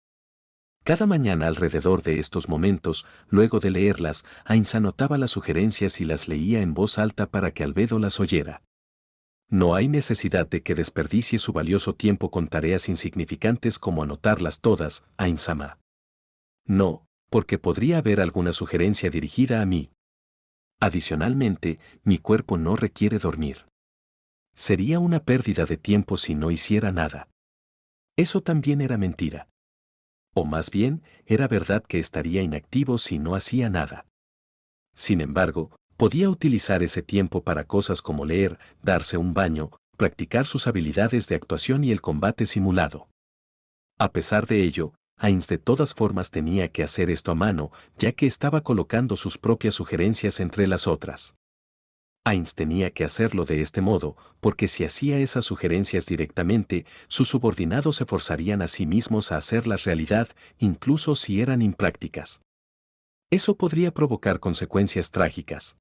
Cada mañana alrededor de estos momentos, luego de leerlas, Ainz anotaba las sugerencias y las leía en voz alta para que Albedo las oyera. No hay necesidad de que desperdicie su valioso tiempo con tareas insignificantes como anotarlas todas, Ain-sama. No, porque podría haber alguna sugerencia dirigida a mí. Adicionalmente, mi cuerpo no requiere dormir. Sería una pérdida de tiempo si no hiciera nada. Eso también era mentira. O más bien, era verdad que estaría inactivo si no hacía nada. Sin embargo, podía utilizar ese tiempo para cosas como leer, darse un baño, practicar sus habilidades de actuación y el combate simulado. A pesar de ello, Ainz de todas formas tenía que hacer esto a mano, ya que estaba colocando sus propias sugerencias entre las otras. Ainz tenía que hacerlo de este modo, porque si hacía esas sugerencias directamente, sus subordinados se forzarían a sí mismos a hacerlas realidad, incluso si eran imprácticas. Eso podría provocar consecuencias trágicas.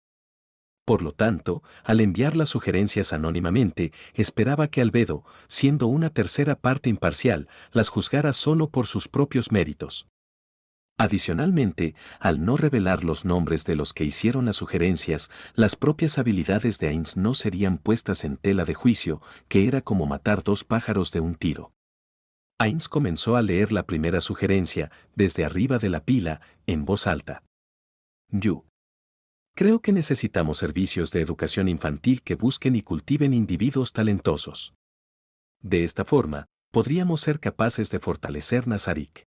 Por lo tanto, al enviar las sugerencias anónimamente, esperaba que Albedo, siendo una tercera parte imparcial, las juzgara solo por sus propios méritos. Adicionalmente, al no revelar los nombres de los que hicieron las sugerencias, las propias habilidades de Ainz no serían puestas en tela de juicio, que era como matar dos pájaros de un tiro. Ainz comenzó a leer la primera sugerencia, desde arriba de la pila, en voz alta. Yu. Creo que necesitamos servicios de educación infantil que busquen y cultiven individuos talentosos. De esta forma, podríamos ser capaces de fortalecer Nazarik.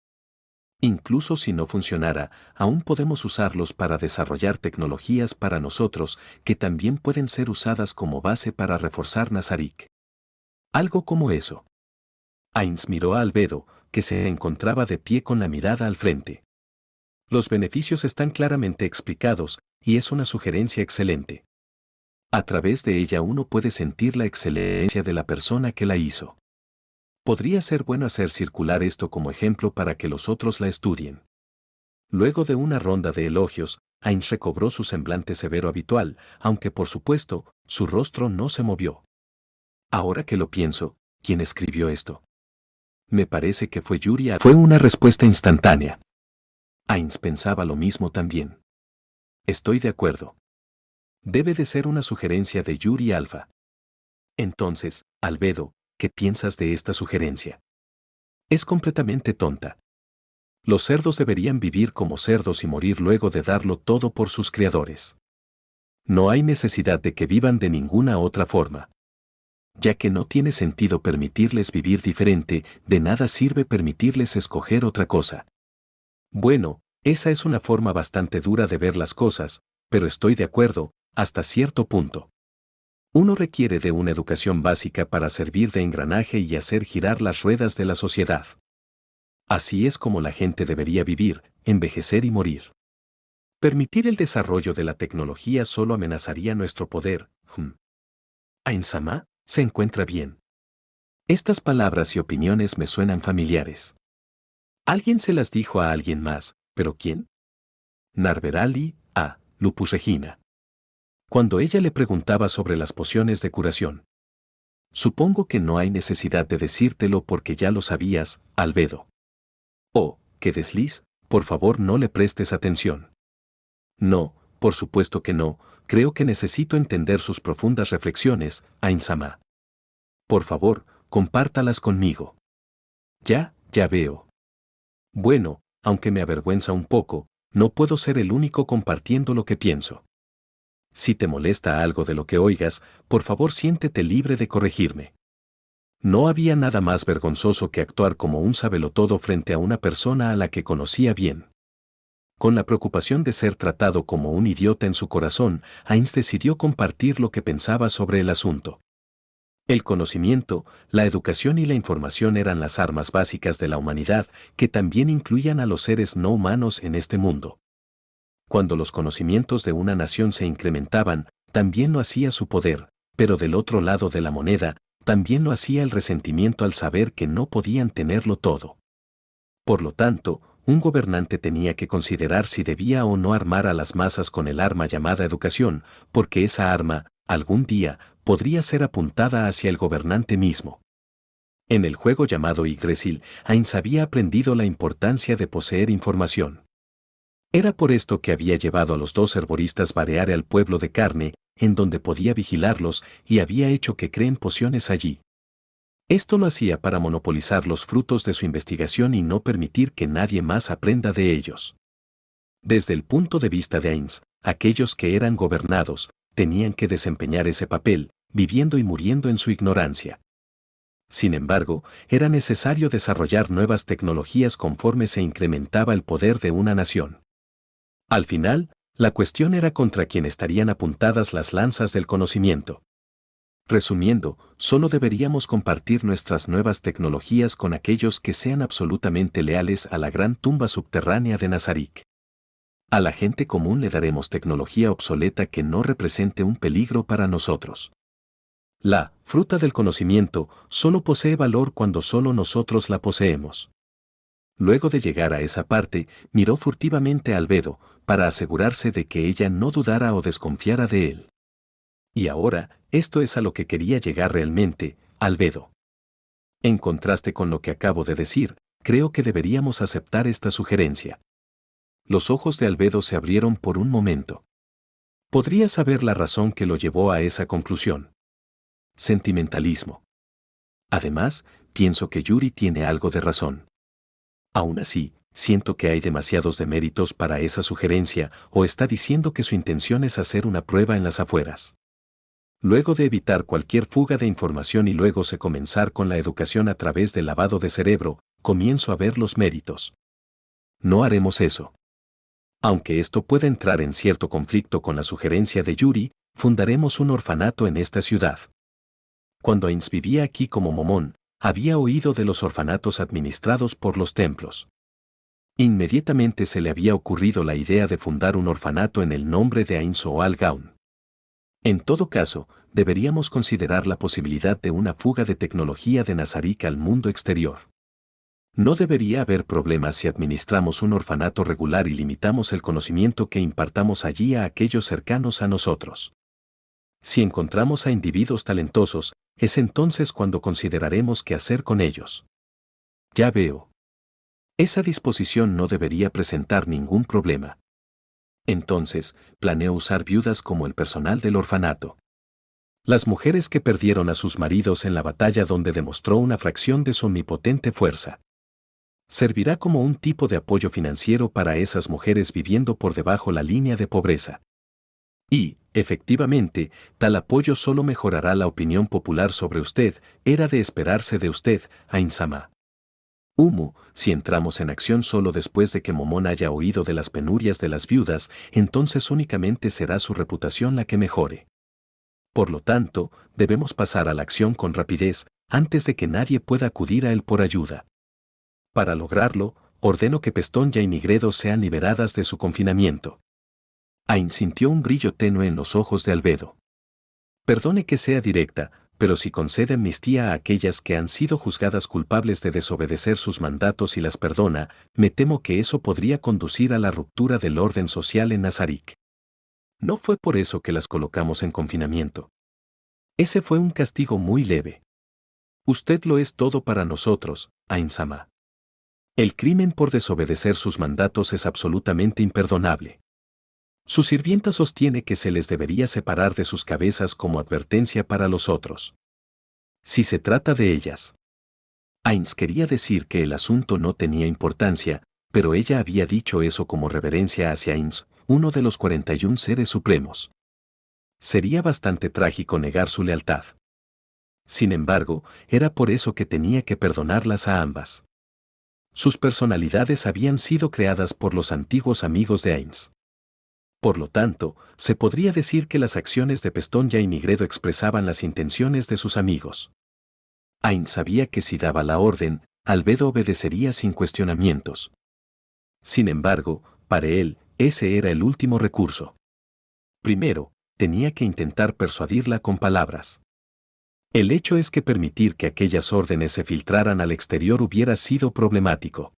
Incluso si no funcionara, aún podemos usarlos para desarrollar tecnologías para nosotros que también pueden ser usadas como base para reforzar Nazarik. Algo como eso. Ainz miró a Albedo, que se encontraba de pie con la mirada al frente. Los beneficios están claramente explicados, y es una sugerencia excelente. A través de ella uno puede sentir la excelencia de la persona que la hizo. Podría ser bueno hacer circular esto como ejemplo para que los otros la estudien. Luego de una ronda de elogios, Ainz recobró su semblante severo habitual, aunque por supuesto, su rostro no se movió. Ahora que lo pienso, ¿quién escribió esto? Me parece que fue Yuri Alfa. Fue una respuesta instantánea. Ainz pensaba lo mismo también. Estoy de acuerdo. Debe de ser una sugerencia de Yuri Alfa. Entonces, Albedo, ¿qué piensas de esta sugerencia? Es completamente tonta. Los cerdos deberían vivir como cerdos y morir luego de darlo todo por sus criadores. No hay necesidad de que vivan de ninguna otra forma. Ya que no tiene sentido permitirles vivir diferente, de nada sirve permitirles escoger otra cosa. Bueno, esa es una forma bastante dura de ver las cosas, pero estoy de acuerdo, hasta cierto punto. Uno requiere de una educación básica para servir de engranaje y hacer girar las ruedas de la sociedad. Así es como la gente debería vivir, envejecer y morir. Permitir el desarrollo de la tecnología solo amenazaría nuestro poder. Ain-sama, se encuentra bien. Estas palabras y opiniones me suenan familiares. Alguien se las dijo a alguien más, ¿pero quién? Narverali, a Lupus Regina. Cuando ella le preguntaba sobre las pociones de curación. Supongo que no hay necesidad de decírtelo porque ya lo sabías, Albedo. Oh, qué desliz, por favor no le prestes atención. No, por supuesto que no, creo que necesito entender sus profundas reflexiones, Ain-sama. Por favor, compártalas conmigo. Ya veo. Bueno, aunque me avergüenza un poco, no puedo ser el único compartiendo lo que pienso. Si te molesta algo de lo que oigas, por favor siéntete libre de corregirme. No había nada más vergonzoso que actuar como un sabelotodo frente a una persona a la que conocía bien. Con la preocupación de ser tratado como un idiota en su corazón, Ainz decidió compartir lo que pensaba sobre el asunto. El conocimiento, la educación y la información eran las armas básicas de la humanidad, que también incluían a los seres no humanos en este mundo. Cuando los conocimientos de una nación se incrementaban, también lo hacía su poder, pero del otro lado de la moneda, también lo hacía el resentimiento al saber que no podían tenerlo todo. Por lo tanto, un gobernante tenía que considerar si debía o no armar a las masas con el arma llamada educación, porque esa arma, algún día, podría ser apuntada hacia el gobernante mismo. En el juego llamado Yggdrasil, Ainz había aprendido la importancia de poseer información. Era por esto que había llevado a los dos herboristas Bareare al pueblo de carne, en donde podía vigilarlos y había hecho que creen pociones allí. Esto lo hacía para monopolizar los frutos de su investigación y no permitir que nadie más aprenda de ellos. Desde el punto de vista de Ainz, aquellos que eran gobernados tenían que desempeñar ese papel, viviendo y muriendo en su ignorancia. Sin embargo, era necesario desarrollar nuevas tecnologías conforme se incrementaba el poder de una nación. Al final, la cuestión era contra quién estarían apuntadas las lanzas del conocimiento. Resumiendo, solo deberíamos compartir nuestras nuevas tecnologías con aquellos que sean absolutamente leales a la gran tumba subterránea de Nazarik. A la gente común le daremos tecnología obsoleta que no represente un peligro para nosotros. La fruta del conocimiento solo posee valor cuando solo nosotros la poseemos. Luego de llegar a esa parte, miró furtivamente a Albedo, para asegurarse de que ella no dudara o desconfiara de él. Y ahora, esto es a lo que quería llegar realmente, Albedo. En contraste con lo que acabo de decir, creo que deberíamos aceptar esta sugerencia. Los ojos de Albedo se abrieron por un momento. ¿Podría saber la razón que lo llevó a esa conclusión? Sentimentalismo. Además, pienso que Yuri tiene algo de razón. Aún así, siento que hay demasiados deméritos para esa sugerencia, o está diciendo que su intención es hacer una prueba en las afueras. Luego de evitar cualquier fuga de información y luego se comenzar con la educación a través del lavado de cerebro, comienzo a ver los méritos. No haremos eso. Aunque esto pueda entrar en cierto conflicto con la sugerencia de Yuri, fundaremos un orfanato en esta ciudad. Cuando Ainz vivía aquí como momón, había oído de los orfanatos administrados por los templos. Inmediatamente se le había ocurrido la idea de fundar un orfanato en el nombre de Ainz o Al-Gaun. En todo caso, deberíamos considerar la posibilidad de una fuga de tecnología de Nazarik al mundo exterior. No debería haber problemas si administramos un orfanato regular y limitamos el conocimiento que impartamos allí a aquellos cercanos a nosotros. Si encontramos a individuos talentosos, es entonces cuando consideraremos qué hacer con ellos. Ya veo. Esa disposición no debería presentar ningún problema. Entonces, planeo usar viudas como el personal del orfanato. Las mujeres que perdieron a sus maridos en la batalla donde demostró una fracción de su omnipotente fuerza. Servirá como un tipo de apoyo financiero para esas mujeres viviendo por debajo la línea de pobreza. Y, efectivamente, tal apoyo solo mejorará la opinión popular sobre usted, era de esperarse de usted, Ainz-sama. Si entramos en acción solo después de que Momón haya oído de las penurias de las viudas, entonces únicamente será su reputación la que mejore. Por lo tanto, debemos pasar a la acción con rapidez, antes de que nadie pueda acudir a él por ayuda. Para lograrlo, ordeno que Pestonia y Nigredo sean liberadas de su confinamiento. Ainz sintió un brillo tenue en los ojos de Albedo. Perdone que sea directa, pero si concede amnistía a aquellas que han sido juzgadas culpables de desobedecer sus mandatos y las perdona, me temo que eso podría conducir a la ruptura del orden social en Nazarik. No fue por eso que las colocamos en confinamiento. Ese fue un castigo muy leve. Usted lo es todo para nosotros, Ainz-sama. El crimen por desobedecer sus mandatos es absolutamente imperdonable. Su sirvienta sostiene que se les debería separar de sus cabezas como advertencia para los otros. Si se trata de ellas. Ainz quería decir que el asunto no tenía importancia, pero ella había dicho eso como reverencia hacia Ainz, uno de los 41 seres supremos. Sería bastante trágico negar su lealtad. Sin embargo, era por eso que tenía que perdonarlas a ambas. Sus personalidades habían sido creadas por los antiguos amigos de Ainz. Por lo tanto, se podría decir que las acciones de Pestonia y Nigredo expresaban las intenciones de sus amigos. Ainz sabía que si daba la orden, Albedo obedecería sin cuestionamientos. Sin embargo, para él, ese era el último recurso. Primero, tenía que intentar persuadirla con palabras. El hecho es que permitir que aquellas órdenes se filtraran al exterior hubiera sido problemático.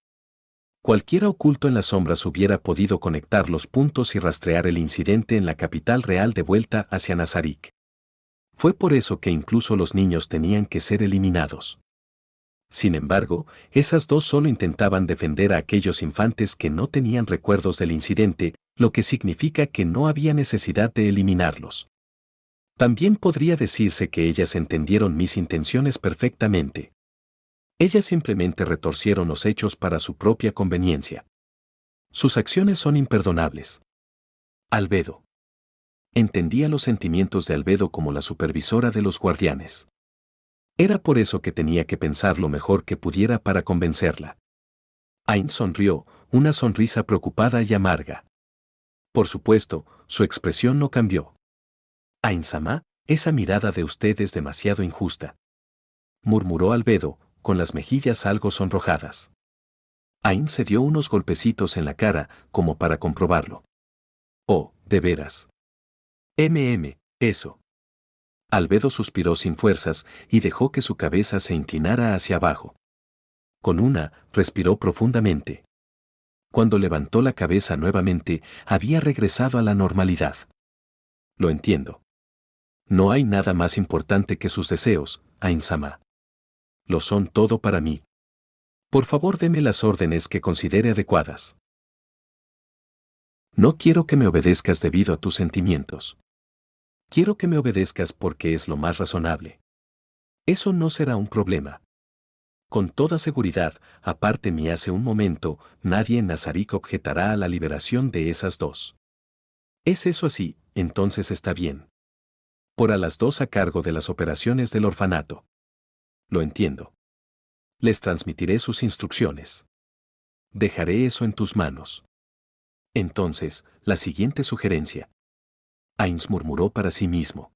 Cualquiera oculto en las sombras hubiera podido conectar los puntos y rastrear el incidente en la capital real de vuelta hacia Nazarik. Fue por eso que incluso los niños tenían que ser eliminados. Sin embargo, esas dos solo intentaban defender a aquellos infantes que no tenían recuerdos del incidente, lo que significa que no había necesidad de eliminarlos. También podría decirse que ellas entendieron mis intenciones perfectamente. Ellas simplemente retorcieron los hechos para su propia conveniencia. Sus acciones son imperdonables. Albedo. Entendía los sentimientos de Albedo como la supervisora de los guardianes. Era por eso que tenía que pensar lo mejor que pudiera para convencerla. Ain sonrió, una sonrisa preocupada y amarga. Por supuesto, su expresión no cambió. Ain-sama, esa mirada de usted es demasiado injusta, murmuró Albedo, con las mejillas algo sonrojadas. Ain se dio unos golpecitos en la cara, como para comprobarlo. Oh, de veras. Eso. Albedo suspiró sin fuerzas y dejó que su cabeza se inclinara hacia abajo. Con una, respiró profundamente. Cuando levantó la cabeza nuevamente, había regresado a la normalidad. Lo entiendo. No hay nada más importante que sus deseos, Ain-sama. Lo son todo para mí. Por favor, deme las órdenes que considere adecuadas. No quiero que me obedezcas debido a tus sentimientos. Quiero que me obedezcas porque es lo más razonable. Eso no será un problema. Con toda seguridad, aparte mí hace un momento, nadie en Nazarik objetará a la liberación de esas dos. ¿Es eso así? Entonces está bien. Por a las dos a cargo de las operaciones del orfanato. Lo entiendo. Les transmitiré sus instrucciones. Dejaré eso en tus manos. Entonces, la siguiente sugerencia. Ains murmuró para sí mismo.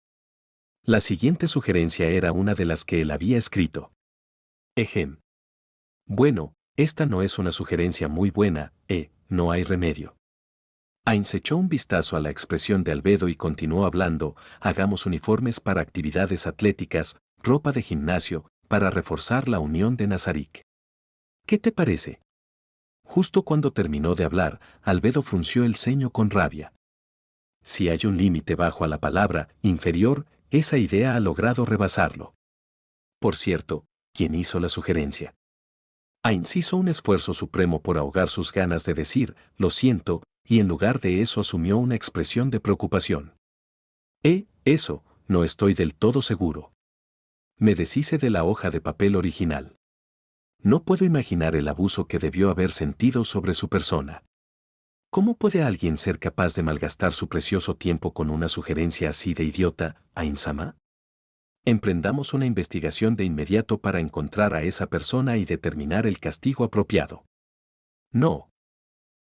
La siguiente sugerencia era una de las que él había escrito. Ejem. Bueno, esta no es una sugerencia muy buena, no hay remedio. Ains echó un vistazo a la expresión de Albedo y continuó hablando, hagamos uniformes para actividades atléticas, ropa de gimnasio, para reforzar la unión de Nazarik. ¿Qué te parece? Justo cuando terminó de hablar, Albedo frunció el ceño con rabia. Si hay un límite bajo a la palabra inferior, esa idea ha logrado rebasarlo. Por cierto, ¿quién hizo la sugerencia? Ains hizo un esfuerzo supremo por ahogar sus ganas de decir, lo siento, y en lugar de eso asumió una expresión de preocupación. Eso, no estoy del todo seguro. Me deshice de la hoja de papel original. No puedo imaginar el abuso que debió haber sentido sobre su persona. ¿Cómo puede alguien ser capaz de malgastar su precioso tiempo con una sugerencia así de idiota, Ain-sama? Emprendamos una investigación de inmediato para encontrar a esa persona y determinar el castigo apropiado. No.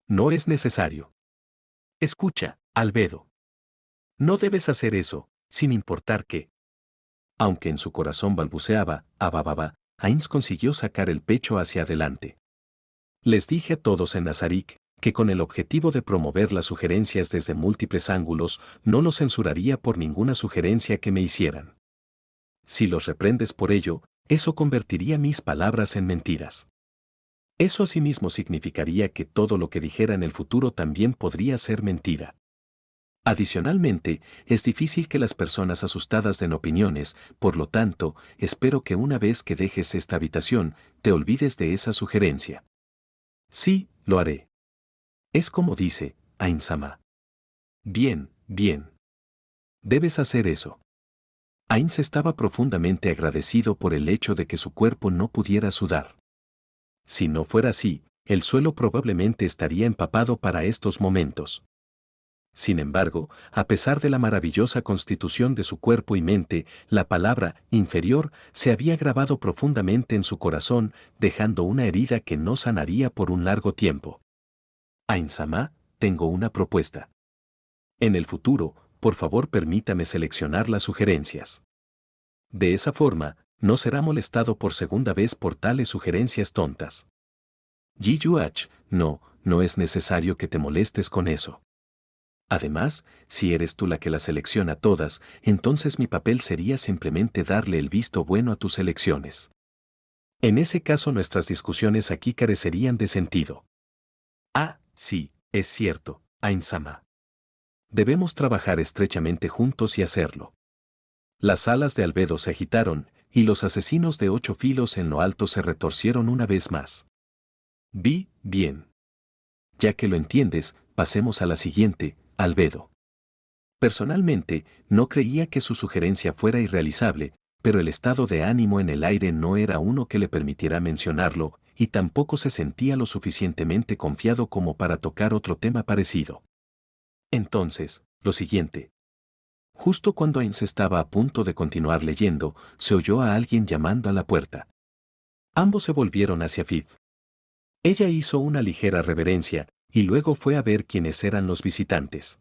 No es necesario. Escucha, Albedo. No debes hacer eso, sin importar qué. Aunque en su corazón balbuceaba, abababa, Ains consiguió sacar el pecho hacia adelante. Les dije a todos en Nazarik que con el objetivo de promover las sugerencias desde múltiples ángulos, no los censuraría por ninguna sugerencia que me hicieran. Si los reprendes por ello, eso convertiría mis palabras en mentiras. Eso asimismo significaría que todo lo que dijera en el futuro también podría ser mentira. Adicionalmente, es difícil que las personas asustadas den opiniones, por lo tanto, espero que una vez que dejes esta habitación, te olvides de esa sugerencia. Sí, lo haré. Es como dice, Ain-sama. Bien, bien. Debes hacer eso. Ains estaba profundamente agradecido por el hecho de que su cuerpo no pudiera sudar. Si no fuera así, el suelo probablemente estaría empapado para estos momentos. Sin embargo, a pesar de la maravillosa constitución de su cuerpo y mente, la palabra inferior se había grabado profundamente en su corazón, dejando una herida que no sanaría por un largo tiempo. Ain-sama, tengo una propuesta. En el futuro, por favor permítame seleccionar las sugerencias. De esa forma, no será molestado por segunda vez por tales sugerencias tontas. Ji-Yuach, no es necesario que te molestes con eso. Además, si eres tú la que las selecciona todas, entonces mi papel sería simplemente darle el visto bueno a tus elecciones. En ese caso nuestras discusiones aquí carecerían de sentido. Ah, sí, es cierto, Ain-sama. Debemos trabajar estrechamente juntos y hacerlo. Las alas de Albedo se agitaron, y los asesinos de 8 filos en lo alto se retorcieron una vez más. Bien. Ya que lo entiendes, pasemos a la siguiente, Albedo. Personalmente, no creía que su sugerencia fuera irrealizable, pero el estado de ánimo en el aire no era uno que le permitiera mencionarlo, y tampoco se sentía lo suficientemente confiado como para tocar otro tema parecido. Entonces, lo siguiente. Justo cuando Ains estaba a punto de continuar leyendo, se oyó a alguien llamando a la puerta. Ambos se volvieron hacia Viv. Ella hizo una ligera reverencia, y luego fue a ver quiénes eran los visitantes.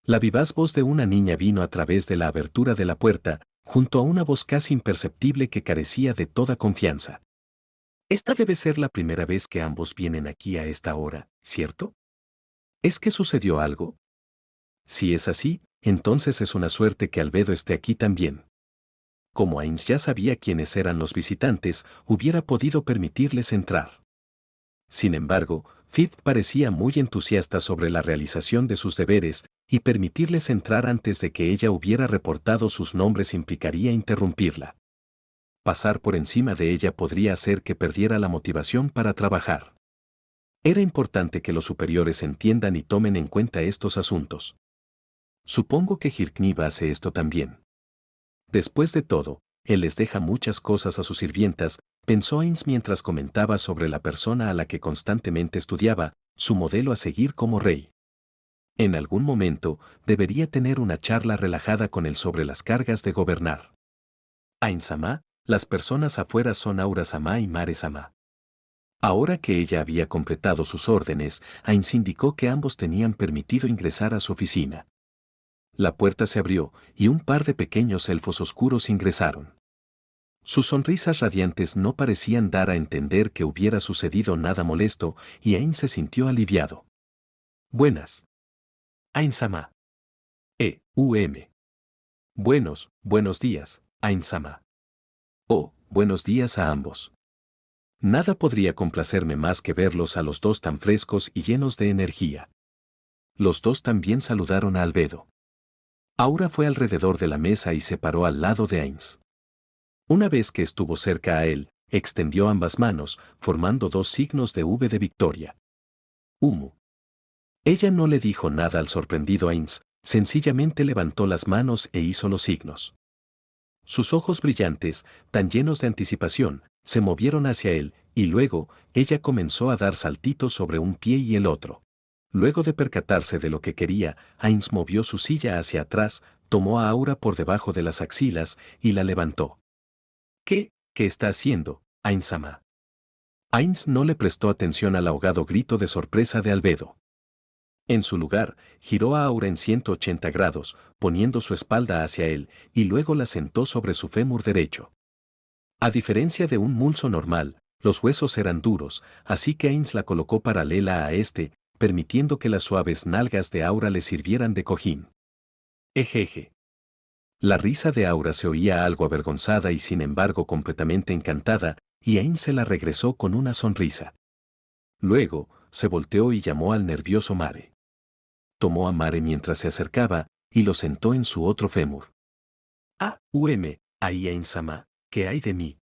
La vivaz voz de una niña vino a través de la abertura de la puerta, junto a una voz casi imperceptible que carecía de toda confianza. Esta debe ser la primera vez que ambos vienen aquí a esta hora, ¿cierto? ¿Es que sucedió algo? Si es así, entonces es una suerte que Albedo esté aquí también. Como Ains ya sabía quiénes eran los visitantes, hubiera podido permitirles entrar. Sin embargo, Viv parecía muy entusiasta sobre la realización de sus deberes, y permitirles entrar antes de que ella hubiera reportado sus nombres implicaría interrumpirla. Pasar por encima de ella podría hacer que perdiera la motivación para trabajar. Era importante que los superiores entiendan y tomen en cuenta estos asuntos. Supongo que Hirkniv hace esto también. Después de todo, él les deja muchas cosas a sus sirvientas, pensó Ains mientras comentaba sobre la persona a la que constantemente estudiaba, su modelo a seguir como rey. En algún momento, debería tener una charla relajada con él sobre las cargas de gobernar. Ain-sama, las personas afuera son Aura-sama y Mare-sama. Ahora que ella había completado sus órdenes, Ains indicó que ambos tenían permitido ingresar a su oficina. La puerta se abrió, y un par de pequeños elfos oscuros ingresaron. Sus sonrisas radiantes no parecían dar a entender que hubiera sucedido nada molesto, y Ain se sintió aliviado. Buenas. Ain-sama. Buenos días, Ain-sama. Oh, buenos días a ambos. Nada podría complacerme más que verlos a los dos tan frescos y llenos de energía. Los dos también saludaron a Albedo. Aura fue alrededor de la mesa y se paró al lado de Ains. Una vez que estuvo cerca a él, extendió ambas manos, formando dos signos de V de victoria. Humu. Ella no le dijo nada al sorprendido Ains, sencillamente levantó las manos e hizo los signos. Sus ojos brillantes, tan llenos de anticipación, se movieron hacia él, y luego, ella comenzó a dar saltitos sobre un pie y el otro. Luego de percatarse de lo que quería, Ains movió su silla hacia atrás, tomó a Aura por debajo de las axilas y la levantó. ¿Qué está haciendo, Ain-sama? Ains no le prestó atención al ahogado grito de sorpresa de Albedo. En su lugar, giró a Aura en 180 grados, poniendo su espalda hacia él, y luego la sentó sobre su fémur derecho. A diferencia de un mulso normal, los huesos eran duros, así que Ains la colocó paralela a este, permitiendo que las suaves nalgas de Aura le sirvieran de cojín. Ejeje. La risa de Aura se oía algo avergonzada y sin embargo completamente encantada, y Ains se la regresó con una sonrisa. Luego, se volteó y llamó al nervioso Mare. Tomó a Mare mientras se acercaba, y lo sentó en su otro fémur. Ahí Ain-sama, ¿qué hay de mí?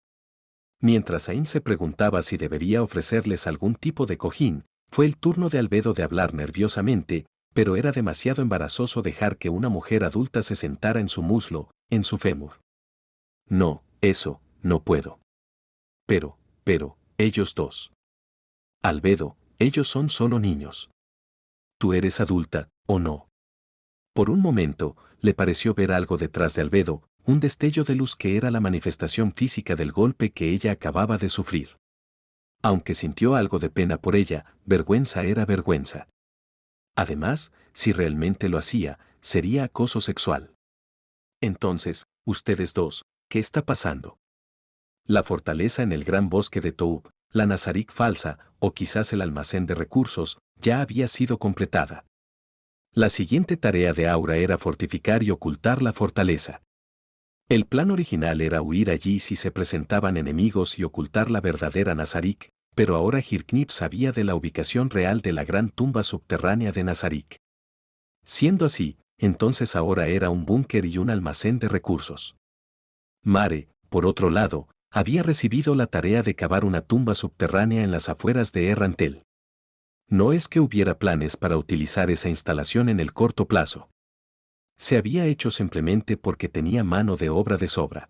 Mientras Ain se preguntaba si debería ofrecerles algún tipo de cojín, fue el turno de Albedo de hablar nerviosamente, pero era demasiado embarazoso dejar que una mujer adulta se sentara en su muslo, en su fémur. No, eso, no puedo. Pero, ellos dos. Albedo, ellos son solo niños. ¿Tú eres adulta, o no? Por un momento, le pareció ver algo detrás de Albedo, un destello de luz que era la manifestación física del golpe que ella acababa de sufrir. Aunque sintió algo de pena por ella, vergüenza era vergüenza. Además, si realmente lo hacía, sería acoso sexual. Entonces, ustedes dos, ¿qué está pasando? La fortaleza en el gran bosque de Toub, la Nazarik falsa, o quizás el almacén de recursos, ya había sido completada. La siguiente tarea de Aura era fortificar y ocultar la fortaleza. El plan original era huir allí si se presentaban enemigos y ocultar la verdadera Nazarik, pero ahora Hirkniv sabía de la ubicación real de la gran tumba subterránea de Nazarik. Siendo así, entonces ahora era un búnker y un almacén de recursos. Mare, por otro lado, había recibido la tarea de cavar una tumba subterránea en las afueras de Errantel. No es que hubiera planes para utilizar esa instalación en el corto plazo. Se había hecho simplemente porque tenía mano de obra de sobra.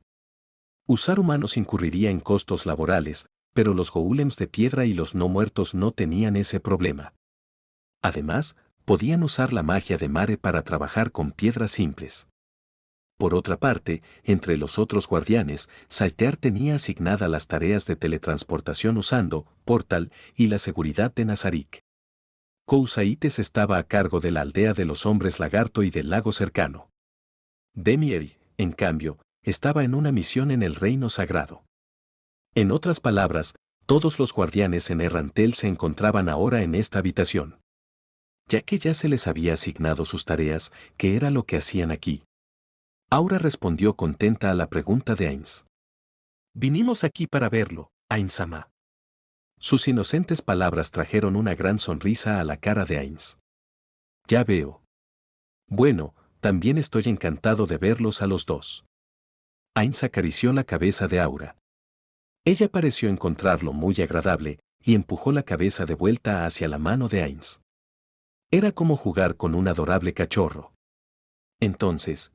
Usar humanos incurriría en costos laborales, pero los golems de piedra y los no muertos no tenían ese problema. Además, podían usar la magia de Mare para trabajar con piedras simples. Por otra parte, entre los otros guardianes, Saltear tenía asignadas las tareas de teletransportación usando Portal y la seguridad de Nazarik. Kousaites estaba a cargo de la aldea de los hombres lagarto y del lago cercano. Demieri, en cambio, estaba en una misión en el reino sagrado. En otras palabras, todos los guardianes en Errantel se encontraban ahora en esta habitación. Ya que ya se les había asignado sus tareas, ¿qué era lo que hacían aquí? Aura respondió contenta a la pregunta de Ainz. Vinimos aquí para verlo, Ainz-sama. Sus inocentes palabras trajeron una gran sonrisa a la cara de Ainz. Ya veo. Bueno, también estoy encantado de verlos a los dos. Ainz acarició la cabeza de Aura. Ella pareció encontrarlo muy agradable y empujó la cabeza de vuelta hacia la mano de Ainz. Era como jugar con un adorable cachorro. Entonces.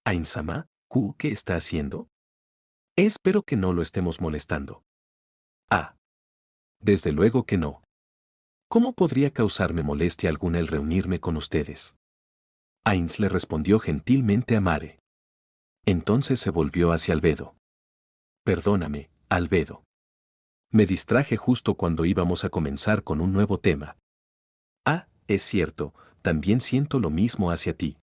Ainz-sama, ¿qué está haciendo? Espero que no lo estemos molestando. Ah. Desde luego que no. ¿Cómo podría causarme molestia alguna el reunirme con ustedes? Ainz le respondió gentilmente a Mare. Entonces se volvió hacia Albedo. Perdóname, Albedo. Me distraje justo cuando íbamos a comenzar con un nuevo tema. Ah, es cierto, también siento lo mismo hacia ti.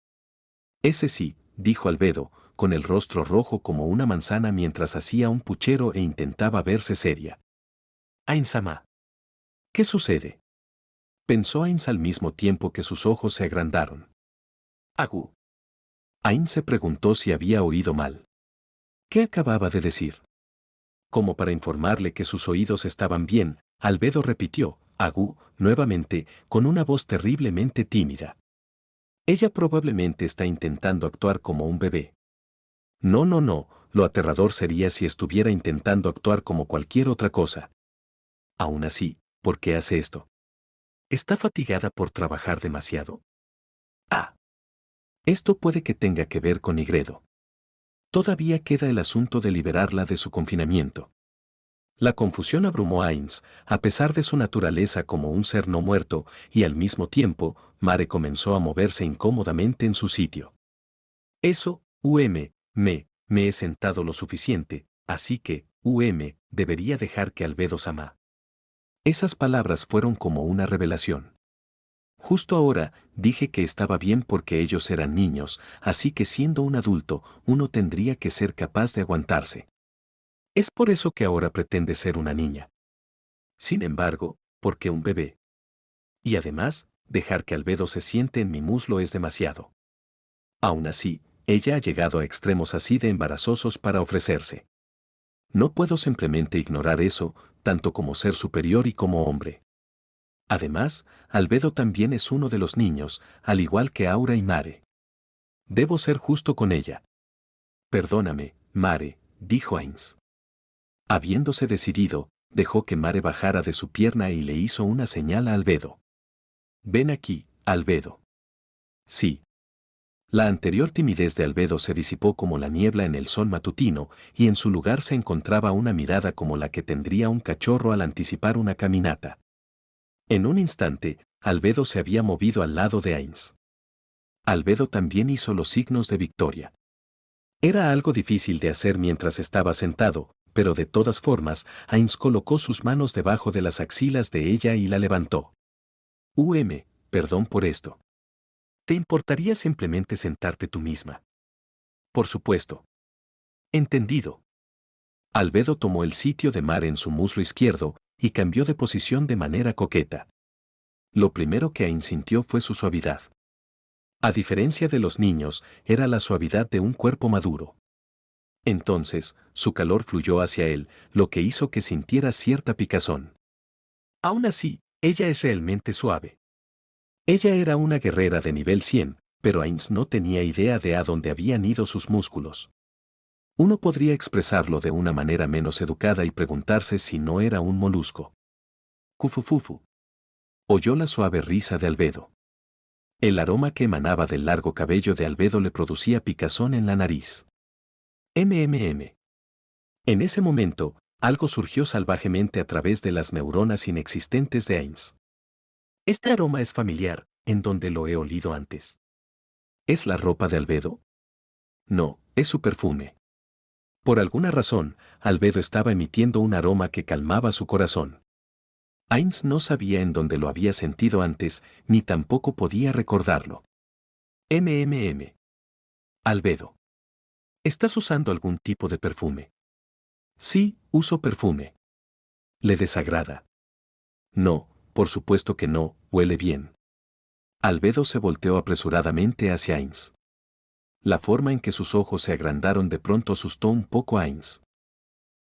Ese sí, dijo Albedo, con el rostro rojo como una manzana mientras hacía un puchero e intentaba verse seria. Ainz-sama. ¿Qué sucede? Pensó Ainz al mismo tiempo que sus ojos se agrandaron. Agu. Ainz se preguntó si había oído mal. ¿Qué acababa de decir? Como para informarle que sus oídos estaban bien, Albedo repitió, Agu, nuevamente, con una voz terriblemente tímida. Ella probablemente está intentando actuar como un bebé. No, lo aterrador sería si estuviera intentando actuar como cualquier otra cosa. Aún así, ¿por qué hace esto? ¿Está fatigada por trabajar demasiado? Ah. Esto puede que tenga que ver con Nigredo. Todavía queda el asunto de liberarla de su confinamiento. La confusión abrumó a Ainz, a pesar de su naturaleza como un ser no muerto, y al mismo tiempo, Mare comenzó a moverse incómodamente en su sitio. Eso, me he sentado lo suficiente, así que, debería dejar que Albedo-sama. Esas palabras fueron como una revelación. Justo ahora, dije que estaba bien porque ellos eran niños, así que siendo un adulto, uno tendría que ser capaz de aguantarse. Es por eso que ahora pretende ser una niña. Sin embargo, ¿por qué un bebé? Y además, dejar que Albedo se siente en mi muslo es demasiado. Aún así, ella ha llegado a extremos así de embarazosos para ofrecerse. No puedo simplemente ignorar eso, tanto como ser superior y como hombre. Además, Albedo también es uno de los niños, al igual que Aura y Mare. Debo ser justo con ella. Perdóname, Mare, dijo Ainz. Habiéndose decidido, dejó que Mare bajara de su pierna y le hizo una señal a Albedo. Ven aquí, Albedo. Sí. La anterior timidez de Albedo se disipó como la niebla en el sol matutino, y en su lugar se encontraba una mirada como la que tendría un cachorro al anticipar una caminata. En un instante, Albedo se había movido al lado de Ainz. Albedo también hizo los signos de victoria. Era algo difícil de hacer mientras estaba sentado, pero de todas formas, Ainz colocó sus manos debajo de las axilas de ella y la levantó. Perdón por esto. ¿Te importaría simplemente sentarte tú misma? Por supuesto. Entendido. Albedo tomó el sitio de Mare en su muslo izquierdo y cambió de posición de manera coqueta. Lo primero que Ainz sintió fue su suavidad. A diferencia de los niños, era la suavidad de un cuerpo maduro. Entonces, su calor fluyó hacia él, lo que hizo que sintiera cierta picazón. Aún así, ella es realmente suave. Ella era una guerrera de nivel 100, pero Ainz no tenía idea de a dónde habían ido sus músculos. Uno podría expresarlo de una manera menos educada y preguntarse si no era un molusco. Cufufufu. Oyó la suave risa de Albedo. El aroma que emanaba del largo cabello de Albedo le producía picazón en la nariz. MMM. En ese momento, algo surgió salvajemente a través de las neuronas inexistentes de Ainz. Este aroma es familiar, ¿en donde lo he olido antes? ¿Es la ropa de Albedo? No, es su perfume. Por alguna razón, Albedo estaba emitiendo un aroma que calmaba su corazón. Ainz no sabía en dónde lo había sentido antes, ni tampoco podía recordarlo. MMM. Albedo. ¿Estás usando algún tipo de perfume? Sí, uso perfume. ¿Le desagrada? No, por supuesto que no, huele bien. Albedo se volteó apresuradamente hacia Ainz. La forma en que sus ojos se agrandaron de pronto asustó un poco a Ainz.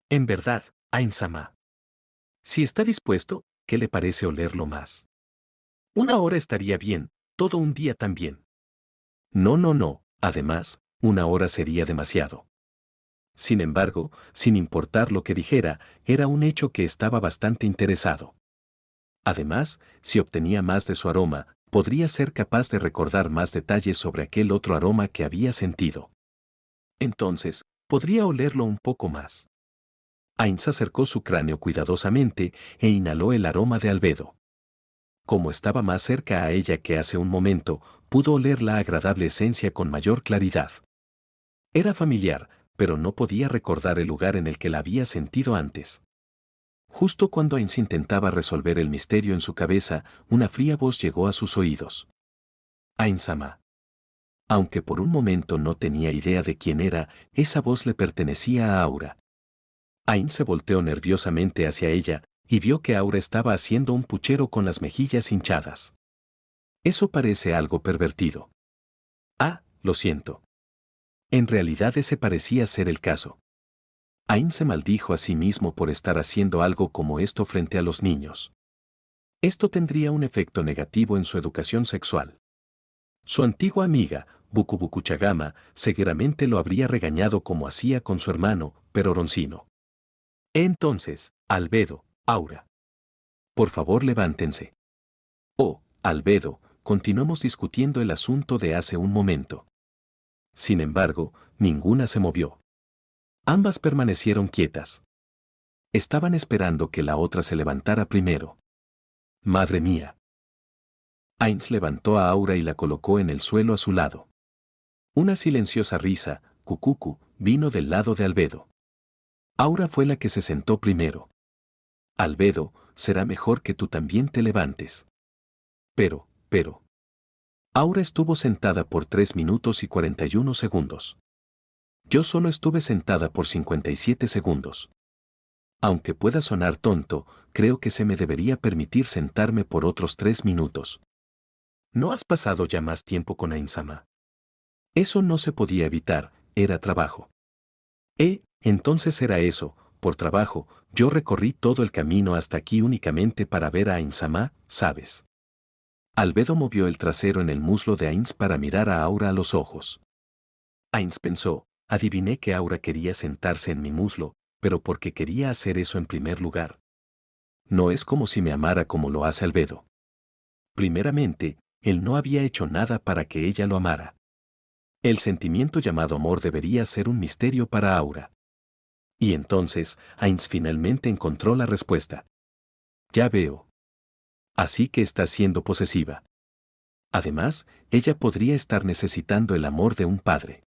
En verdad, Ainz-sama. Si está dispuesto, ¿qué le parece olerlo más? Una hora estaría bien, todo un día también. No, no, no, además, una hora sería demasiado. Sin embargo, sin importar lo que dijera, era un hecho que estaba bastante interesado. Además, si obtenía más de su aroma, podría ser capaz de recordar más detalles sobre aquel otro aroma que había sentido. Entonces, podría olerlo un poco más. Ainz acercó su cráneo cuidadosamente e inhaló el aroma de Albedo. Como estaba más cerca a ella que hace un momento, pudo oler la agradable esencia con mayor claridad. Era familiar, pero no podía recordar el lugar en el que la había sentido antes. Justo cuando Ainz intentaba resolver el misterio en su cabeza, una fría voz llegó a sus oídos. Ainz-sama. Aunque por un momento no tenía idea de quién era, esa voz le pertenecía a Aura. Ainz se volteó nerviosamente hacia ella y vio que Aura estaba haciendo un puchero con las mejillas hinchadas. Eso parece algo pervertido. Ah, lo siento. En realidad ese parecía ser el caso. Ainz se maldijo a sí mismo por estar haciendo algo como esto frente a los niños. Esto tendría un efecto negativo en su educación sexual. Su antigua amiga, Bukubuku Chagama, seguramente lo habría regañado como hacía con su hermano, Peroroncino. Entonces, Albedo, Aura. Por favor levántense. Oh, Albedo, continuemos discutiendo el asunto de hace un momento. Sin embargo, ninguna se movió. Ambas permanecieron quietas. Estaban esperando que la otra se levantara primero. Madre mía. Ainz levantó a Aura y la colocó en el suelo a su lado. Una silenciosa risa, cucucu, vino del lado de Albedo. Aura fue la que se sentó primero. Albedo, será mejor que tú también te levantes. Pero. Aura estuvo sentada por 3 minutos y 41 segundos. Yo solo estuve sentada por 57 segundos. Aunque pueda sonar tonto, creo que se me debería permitir sentarme por otros 3 minutos. ¿No has pasado ya más tiempo con Ainz-sama? Eso no se podía evitar, era trabajo. Entonces era eso, por trabajo, yo recorrí todo el camino hasta aquí únicamente para ver a Ainz-sama, ¿sabes? Albedo movió el trasero en el muslo de Ainz para mirar a Aura a los ojos. Ainz pensó, adiviné que Aura quería sentarse en mi muslo, pero porque quería hacer eso en primer lugar. No es como si me amara como lo hace Albedo. Primeramente, él no había hecho nada para que ella lo amara. El sentimiento llamado amor debería ser un misterio para Aura. Y entonces, Ainz finalmente encontró la respuesta. Ya veo. Así que está siendo posesiva. Además, ella podría estar necesitando el amor de un padre.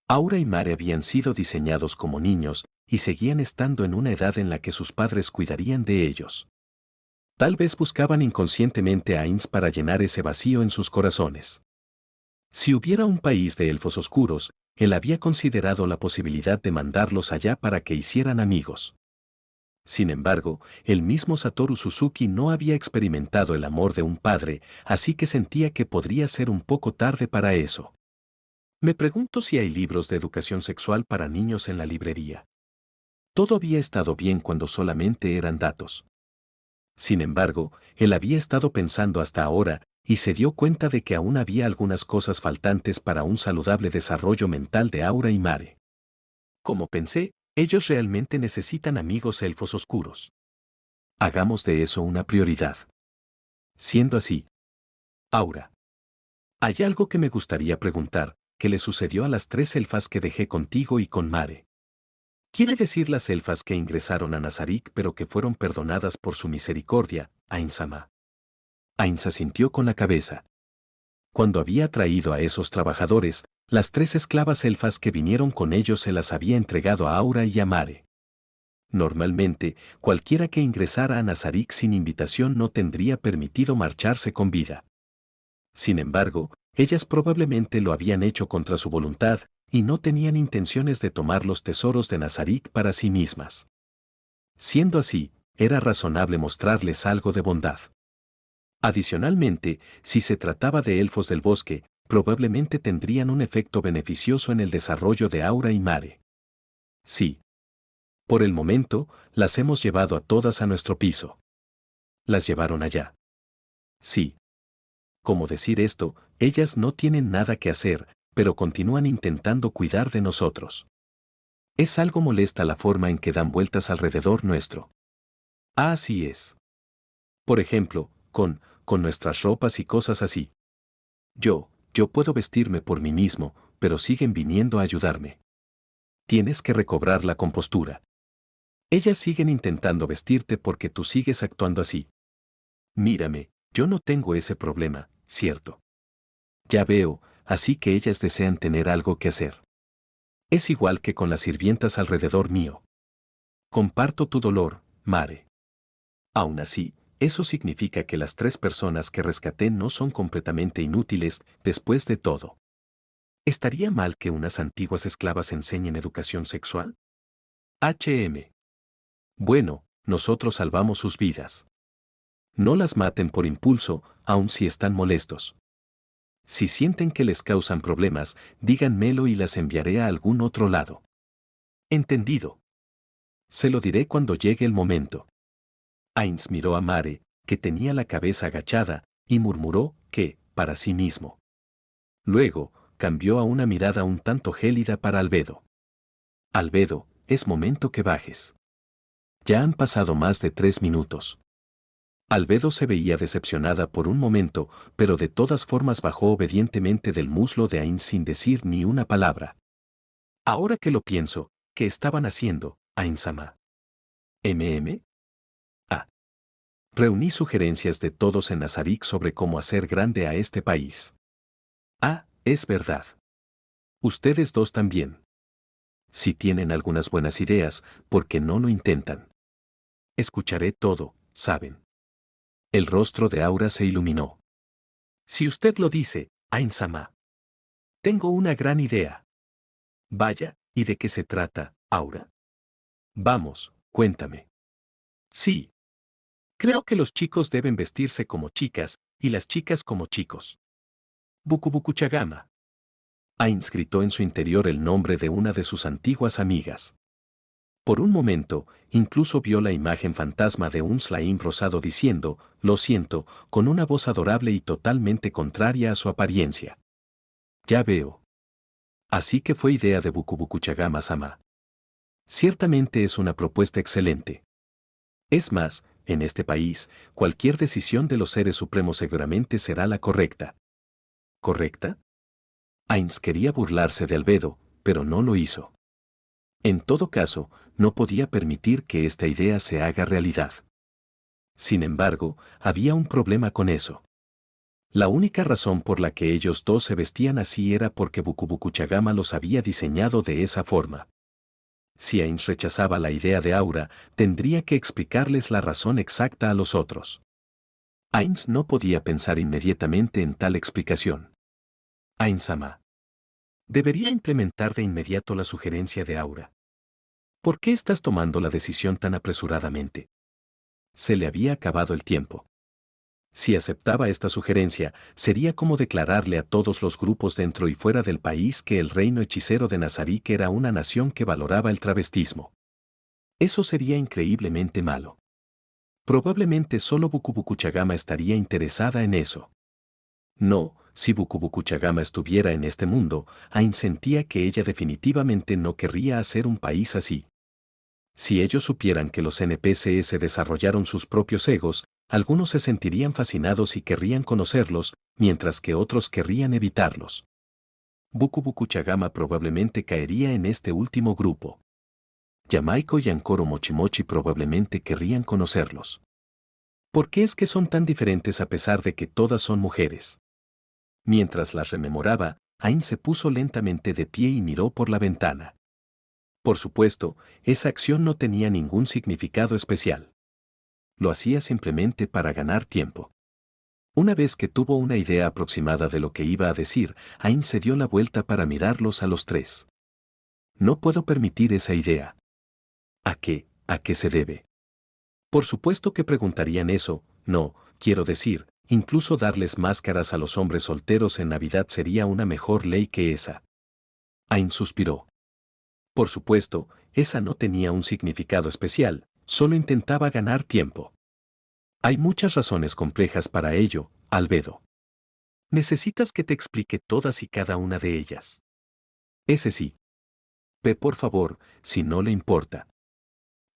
Aura y Mare habían sido diseñados como niños y seguían estando en una edad en la que sus padres cuidarían de ellos. Tal vez buscaban inconscientemente a Ainz para llenar ese vacío en sus corazones. Si hubiera un país de elfos oscuros, él había considerado la posibilidad de mandarlos allá para que hicieran amigos. Sin embargo, el mismo Satoru Suzuki no había experimentado el amor de un padre, así que sentía que podría ser un poco tarde para eso. Me pregunto si hay libros de educación sexual para niños en la librería. Todo había estado bien cuando solamente eran datos. Sin embargo, él había estado pensando hasta ahora, y se dio cuenta de que aún había algunas cosas faltantes para un saludable desarrollo mental de Aura y Mare. Como pensé, ellos realmente necesitan amigos elfos oscuros. Hagamos de eso una prioridad. Siendo así, Aura. Hay algo que me gustaría preguntar, ¿qué le sucedió a las 3 elfas que dejé contigo y con Mare? Quiere decir las elfas que ingresaron a Nazarik pero que fueron perdonadas por su misericordia, Ain-sama. Ain asintió con la cabeza. Cuando había traído a esos trabajadores, las 3 esclavas elfas que vinieron con ellos se las había entregado a Aura y a Mare. Normalmente, cualquiera que ingresara a Nazarik sin invitación no tendría permitido marcharse con vida. Sin embargo, ellas probablemente lo habían hecho contra su voluntad y no tenían intenciones de tomar los tesoros de Nazarik para sí mismas. Siendo así, era razonable mostrarles algo de bondad. Adicionalmente, si se trataba de elfos del bosque, probablemente tendrían un efecto beneficioso en el desarrollo de Aura y Mare. Sí. Por el momento, las hemos llevado a todas a nuestro piso. ¿Las llevaron allá? Sí. ¿Cómo decir esto? Ellas no tienen nada que hacer, pero continúan intentando cuidar de nosotros. Es algo molesta la forma en que dan vueltas alrededor nuestro. Así es. Por ejemplo, con nuestras ropas y cosas así. Yo puedo vestirme por mí mismo, pero siguen viniendo a ayudarme. Tienes que recobrar la compostura. Ellas siguen intentando vestirte porque tú sigues actuando así. Mírame, yo no tengo ese problema, ¿cierto? Ya veo, así que ellas desean tener algo que hacer. Es igual que con las sirvientas alrededor mío. Comparto tu dolor, Mare. Aún así, eso significa que las 3 personas que rescaté no son completamente inútiles, después de todo. ¿Estaría mal que unas antiguas esclavas enseñen educación sexual? Bueno, nosotros salvamos sus vidas. No las maten por impulso, aun si están molestos. Si sienten que les causan problemas, díganmelo y las enviaré a algún otro lado. Entendido. Se lo diré cuando llegue el momento. Ains miró a Mare, que tenía la cabeza agachada, y murmuró que, para sí mismo. Luego, cambió a una mirada un tanto gélida para Albedo. Albedo, es momento que bajes. Ya han pasado más de 3 minutos. Albedo se veía decepcionada por un momento, pero de todas formas bajó obedientemente del muslo de Ain sin decir ni una palabra. Ahora que lo pienso, ¿qué estaban haciendo, Ain-sama? ¿MM? Reuní sugerencias de todos en Nazarik sobre cómo hacer grande a este país. Es verdad. Ustedes dos también. Si tienen algunas buenas ideas, ¿por qué no lo intentan? Escucharé todo, ¿saben? El rostro de Aura se iluminó. Si usted lo dice, Ain-sama. Tengo una gran idea. Vaya, ¿y de qué se trata, Aura? Vamos, cuéntame. Sí. Creo que los chicos deben vestirse como chicas, y las chicas como chicos. Bukubukuchagama. Ains gritó en su interior el nombre de una de sus antiguas amigas. Por un momento, incluso vio la imagen fantasma de un slime rosado diciendo, lo siento, con una voz adorable y totalmente contraria a su apariencia. Ya veo. Así que fue idea de Bukubukuchagama-sama. Ciertamente es una propuesta excelente. Es más, en este país, cualquier decisión de los seres supremos seguramente será la correcta. ¿Correcta? Ains quería burlarse de Albedo, pero no lo hizo. En todo caso, no podía permitir que esta idea se haga realidad. Sin embargo, había un problema con eso. La única razón por la que ellos dos se vestían así era porque Bukubukuchagama los había diseñado de esa forma. Si Ains rechazaba la idea de Aura, tendría que explicarles la razón exacta a los otros. Ains no podía pensar inmediatamente en tal explicación. Ain-sama. Debería implementar de inmediato la sugerencia de Aura. ¿Por qué estás tomando la decisión tan apresuradamente? Se le había acabado el tiempo. Si aceptaba esta sugerencia, sería como declararle a todos los grupos dentro y fuera del país que el reino hechicero de Nazarik era una nación que valoraba el travestismo. Eso sería increíblemente malo. Probablemente solo Bukubukuchagama estaría interesada en eso. No, si Bukubukuchagama estuviera en este mundo, Ain sentía que ella definitivamente no querría hacer un país así. Si ellos supieran que los NPCs desarrollaron sus propios egos, Algunos se sentirían fascinados y querrían conocerlos, mientras que otros querrían evitarlos. Buku Buku Chagama probablemente caería en este último grupo. Yamaiko y Ankoro Mochimochi probablemente querrían conocerlos. ¿Por qué es que son tan diferentes a pesar de que todas son mujeres? Mientras las rememoraba, Ain se puso lentamente de pie y miró por la ventana. Por supuesto, esa acción no tenía ningún significado especial. Lo hacía simplemente para ganar tiempo. Una vez que tuvo una idea aproximada de lo que iba a decir, Ain se dio la vuelta para mirarlos a los tres. No puedo permitir esa idea. ¿A qué? ¿A qué se debe? Por supuesto que preguntarían eso, no, quiero decir, incluso darles máscaras a los hombres solteros en Navidad sería una mejor ley que esa. Ain suspiró. Por supuesto, esa no tenía un significado especial, solo intentaba ganar tiempo. Hay muchas razones complejas para ello, Albedo. Necesitas que te explique todas y cada una de ellas. Ese sí. Ve por favor, si no le importa.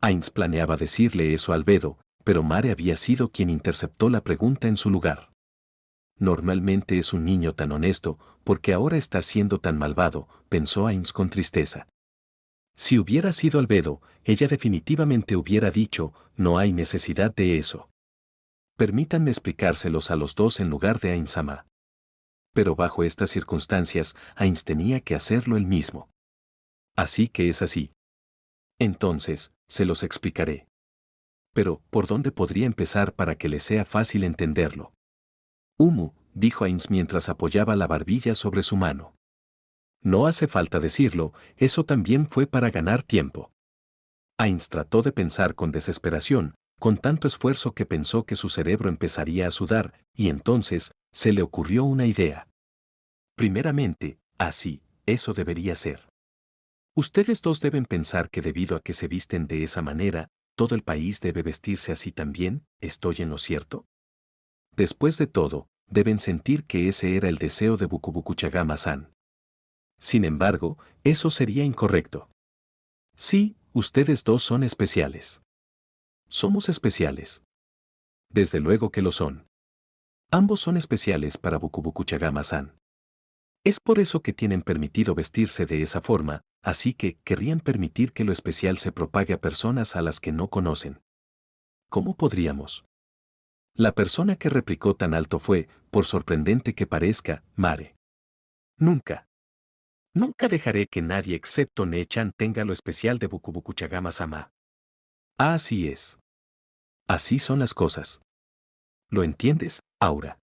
Ains planeaba decirle eso a Albedo, pero Mare había sido quien interceptó la pregunta en su lugar. Normalmente es un niño tan honesto, porque ahora está siendo tan malvado, pensó Ains con tristeza. Si hubiera sido Albedo, ella definitivamente hubiera dicho, no hay necesidad de eso. Permítanme explicárselos a los dos en lugar de Ains-sama. Pero bajo estas circunstancias, Ains tenía que hacerlo él mismo. Así que es así. Entonces, se los explicaré. Pero, ¿por dónde podría empezar para que le sea fácil entenderlo? Dijo Ains mientras apoyaba la barbilla sobre su mano. No hace falta decirlo, eso también fue para ganar tiempo. Ains trató de pensar con desesperación, con tanto esfuerzo que pensó que su cerebro empezaría a sudar, y entonces, se le ocurrió una idea. Primeramente, así, eso debería ser. Ustedes dos deben pensar que debido a que se visten de esa manera, todo el país debe vestirse así también, ¿estoy en lo cierto? Después de todo, deben sentir que ese era el deseo de Buku Chagama-san. Sin embargo, eso sería incorrecto. Sí, ustedes dos son especiales. Somos especiales. Desde luego que lo son. Ambos son especiales para Buku Chagama-san. Es por eso que tienen permitido vestirse de esa forma, así que querrían permitir que lo especial se propague a personas a las que no conocen. ¿Cómo podríamos? La persona que replicó tan alto fue, por sorprendente que parezca, Mare. Nunca. Nunca dejaré que nadie excepto Ne-chan tenga lo especial de Buku Chagama-sama. Así es. Así son las cosas. ¿Lo entiendes, Aura?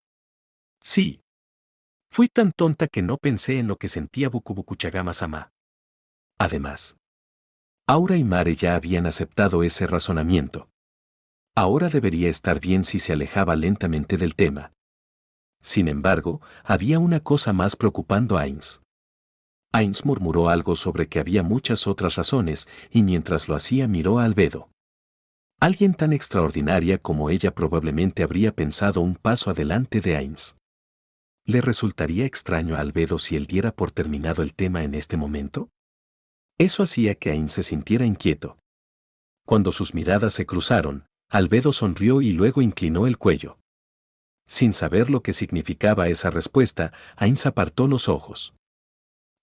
Sí. Fui tan tonta que no pensé en lo que sentía Buku Chagama-sama. Además, Aura y Mare ya habían aceptado ese razonamiento. Ahora debería estar bien si se alejaba lentamente del tema. Sin embargo, había una cosa más preocupando a Ains. Ains murmuró algo sobre que había muchas otras razones, y mientras lo hacía miró a Albedo. Alguien tan extraordinaria como ella probablemente habría pensado un paso adelante de Ains. ¿Le resultaría extraño a Albedo si él diera por terminado el tema en este momento? Eso hacía que Ains se sintiera inquieto. Cuando sus miradas se cruzaron, Albedo sonrió y luego inclinó el cuello. Sin saber lo que significaba esa respuesta, Ains apartó los ojos.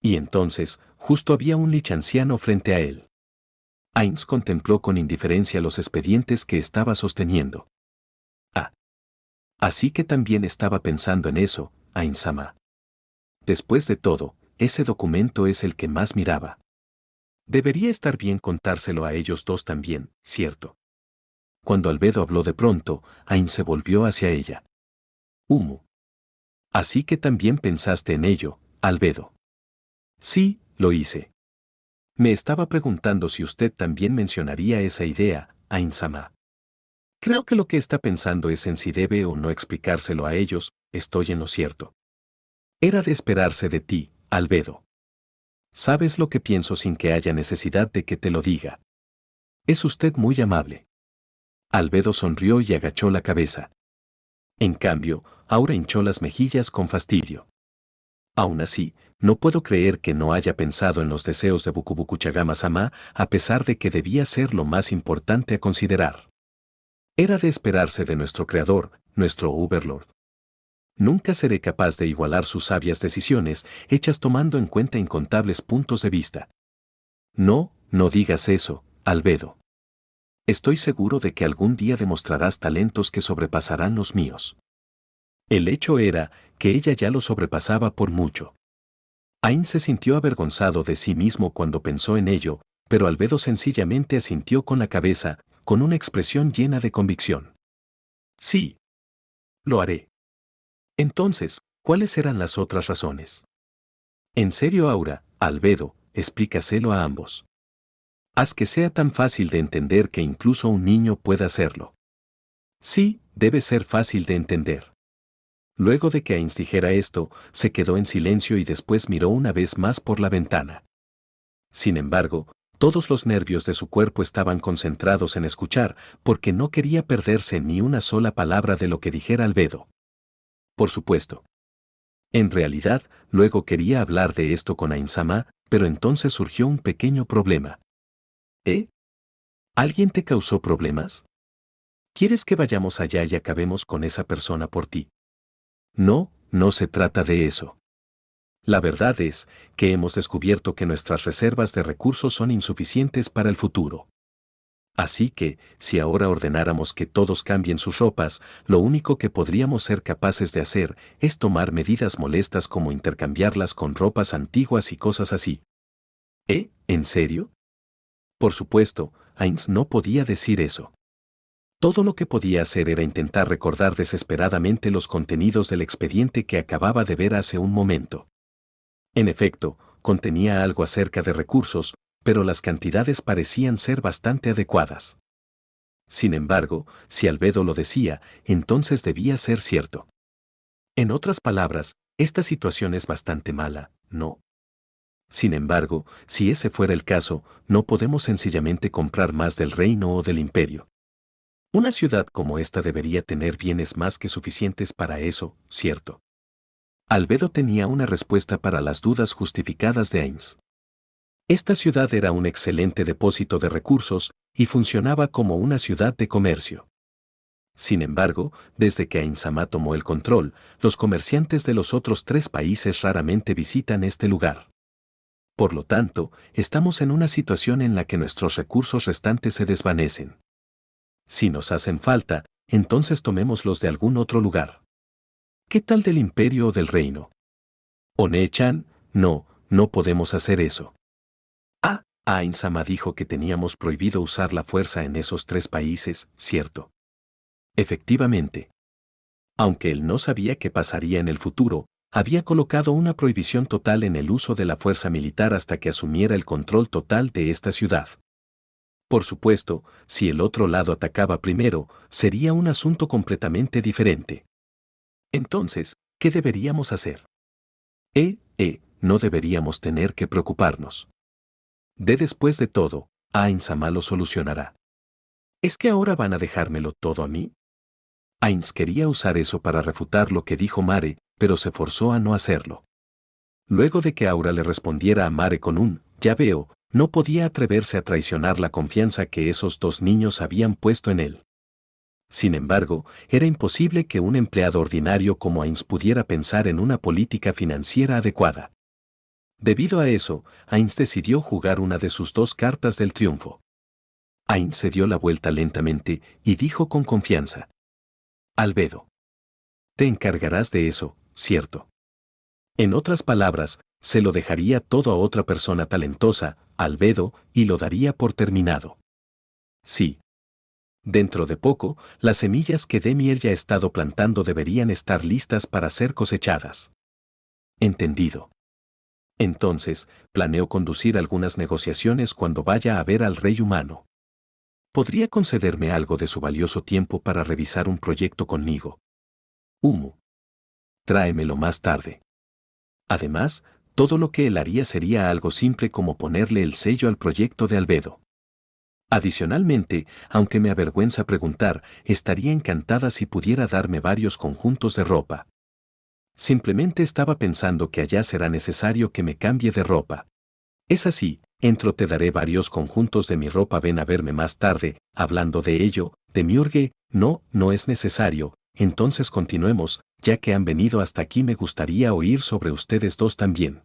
Y entonces, justo había un lichanciano frente a él. Ains contempló con indiferencia los expedientes que estaba sosteniendo. Ah. Así que también estaba pensando en eso, Ains-sama. Después de todo, ese documento es el que más miraba. Debería estar bien contárselo a ellos dos también, ¿cierto? Cuando Albedo habló de pronto, Ains se volvió hacia ella. Así que también pensaste en ello, Albedo. Sí, lo hice. Me estaba preguntando si usted también mencionaría esa idea, Ains-sama. Creo que lo que está pensando es en si debe o no explicárselo a ellos, estoy en lo cierto. Era de esperarse de ti, Albedo. Sabes lo que pienso sin que haya necesidad de que te lo diga. Es usted muy amable. Albedo sonrió y agachó la cabeza. En cambio, Aura hinchó las mejillas con fastidio. Aún así, no puedo creer que no haya pensado en los deseos de Buku Chagama-sama, a pesar de que debía ser lo más importante a considerar. Era de esperarse de nuestro creador, nuestro Overlord. Nunca seré capaz de igualar sus sabias decisiones, hechas tomando en cuenta incontables puntos de vista. No, no digas eso, Albedo. Estoy seguro de que algún día demostrarás talentos que sobrepasarán los míos. El hecho era que ella ya lo sobrepasaba por mucho. Ain se sintió avergonzado de sí mismo cuando pensó en ello, pero Albedo sencillamente asintió con la cabeza, con una expresión llena de convicción. Sí. Lo haré. Entonces, ¿cuáles eran las otras razones? En serio, Aura, Albedo, explícaselo a ambos. Haz que sea tan fácil de entender que incluso un niño pueda hacerlo. Sí, debe ser fácil de entender. Luego de que Ainz dijera esto, se quedó en silencio y después miró una vez más por la ventana. Sin embargo, todos los nervios de su cuerpo estaban concentrados en escuchar, porque no quería perderse ni una sola palabra de lo que dijera Albedo. Por supuesto. En realidad, luego quería hablar de esto con Ainz-sama, pero entonces surgió un pequeño problema. ¿Eh? ¿Alguien te causó problemas? ¿Quieres que vayamos allá y acabemos con esa persona por ti? No, no se trata de eso. La verdad es que hemos descubierto que nuestras reservas de recursos son insuficientes para el futuro. Así que, si ahora ordenáramos que todos cambien sus ropas, lo único que podríamos ser capaces de hacer es tomar medidas molestas como intercambiarlas con ropas antiguas y cosas así. ¿En serio? Por supuesto, Ainz no podía decir eso. Todo lo que podía hacer era intentar recordar desesperadamente los contenidos del expediente que acababa de ver hace un momento. En efecto, contenía algo acerca de recursos, pero las cantidades parecían ser bastante adecuadas. Sin embargo, si Albedo lo decía, entonces debía ser cierto. En otras palabras, esta situación es bastante mala, ¿no? Sin embargo, si ese fuera el caso, no podemos sencillamente comprar más del reino o del imperio. Una ciudad como esta debería tener bienes más que suficientes para eso, ¿cierto? Albedo tenía una respuesta para las dudas justificadas de Ainz. Esta ciudad era un excelente depósito de recursos y funcionaba como una ciudad de comercio. Sin embargo, desde que Ainz-sama tomó el control, los comerciantes de los otros 3 países raramente visitan este lugar. Por lo tanto, estamos en una situación en la que nuestros recursos restantes se desvanecen. Si nos hacen falta, entonces tomémoslos de algún otro lugar. ¿Qué tal del imperio o del reino? One-chan, no, no podemos hacer eso. Ainz-sama dijo que teníamos prohibido usar la fuerza en esos 3 países, ¿cierto? Efectivamente. Aunque él no sabía qué pasaría en el futuro, había colocado una prohibición total en el uso de la fuerza militar hasta que asumiera el control total de esta ciudad. Por supuesto, si el otro lado atacaba primero, sería un asunto completamente diferente. Entonces, ¿qué deberíamos hacer? No deberíamos tener que preocuparnos. Después de todo, Ainz-sama lo solucionará. ¿Es que ahora van a dejármelo todo a mí? Ainz quería usar eso para refutar lo que dijo Mare, pero se forzó a no hacerlo. Luego de que Aura le respondiera a Mare con un «ya veo», no podía atreverse a traicionar la confianza que esos 2 niños habían puesto en él. Sin embargo, era imposible que un empleado ordinario como Ainz pudiera pensar en una política financiera adecuada. Debido a eso, Ainz decidió jugar una de sus 2 cartas del triunfo. Ainz se dio la vuelta lentamente y dijo con confianza: Albedo. Te encargarás de eso, ¿cierto? En otras palabras, se lo dejaría todo a otra persona talentosa, Albedo, y lo daría por terminado. Sí. Dentro de poco, las semillas que Demier ya ha estado plantando deberían estar listas para ser cosechadas. Entendido. Entonces, planeo conducir algunas negociaciones cuando vaya a ver al rey humano. ¿Podría concederme algo de su valioso tiempo para revisar un proyecto conmigo? Tráemelo más tarde. Además, todo lo que él haría sería algo simple como ponerle el sello al proyecto de Albedo. Adicionalmente, aunque me avergüenza preguntar, estaría encantada si pudiera darme varios conjuntos de ropa. Simplemente estaba pensando que allá será necesario que me cambie de ropa. Es así, te daré varios conjuntos de mi ropa, ven a verme más tarde. Hablando de ello, Demiurge, no, no es necesario. Entonces continuemos, ya que han venido hasta aquí me gustaría oír sobre ustedes dos también.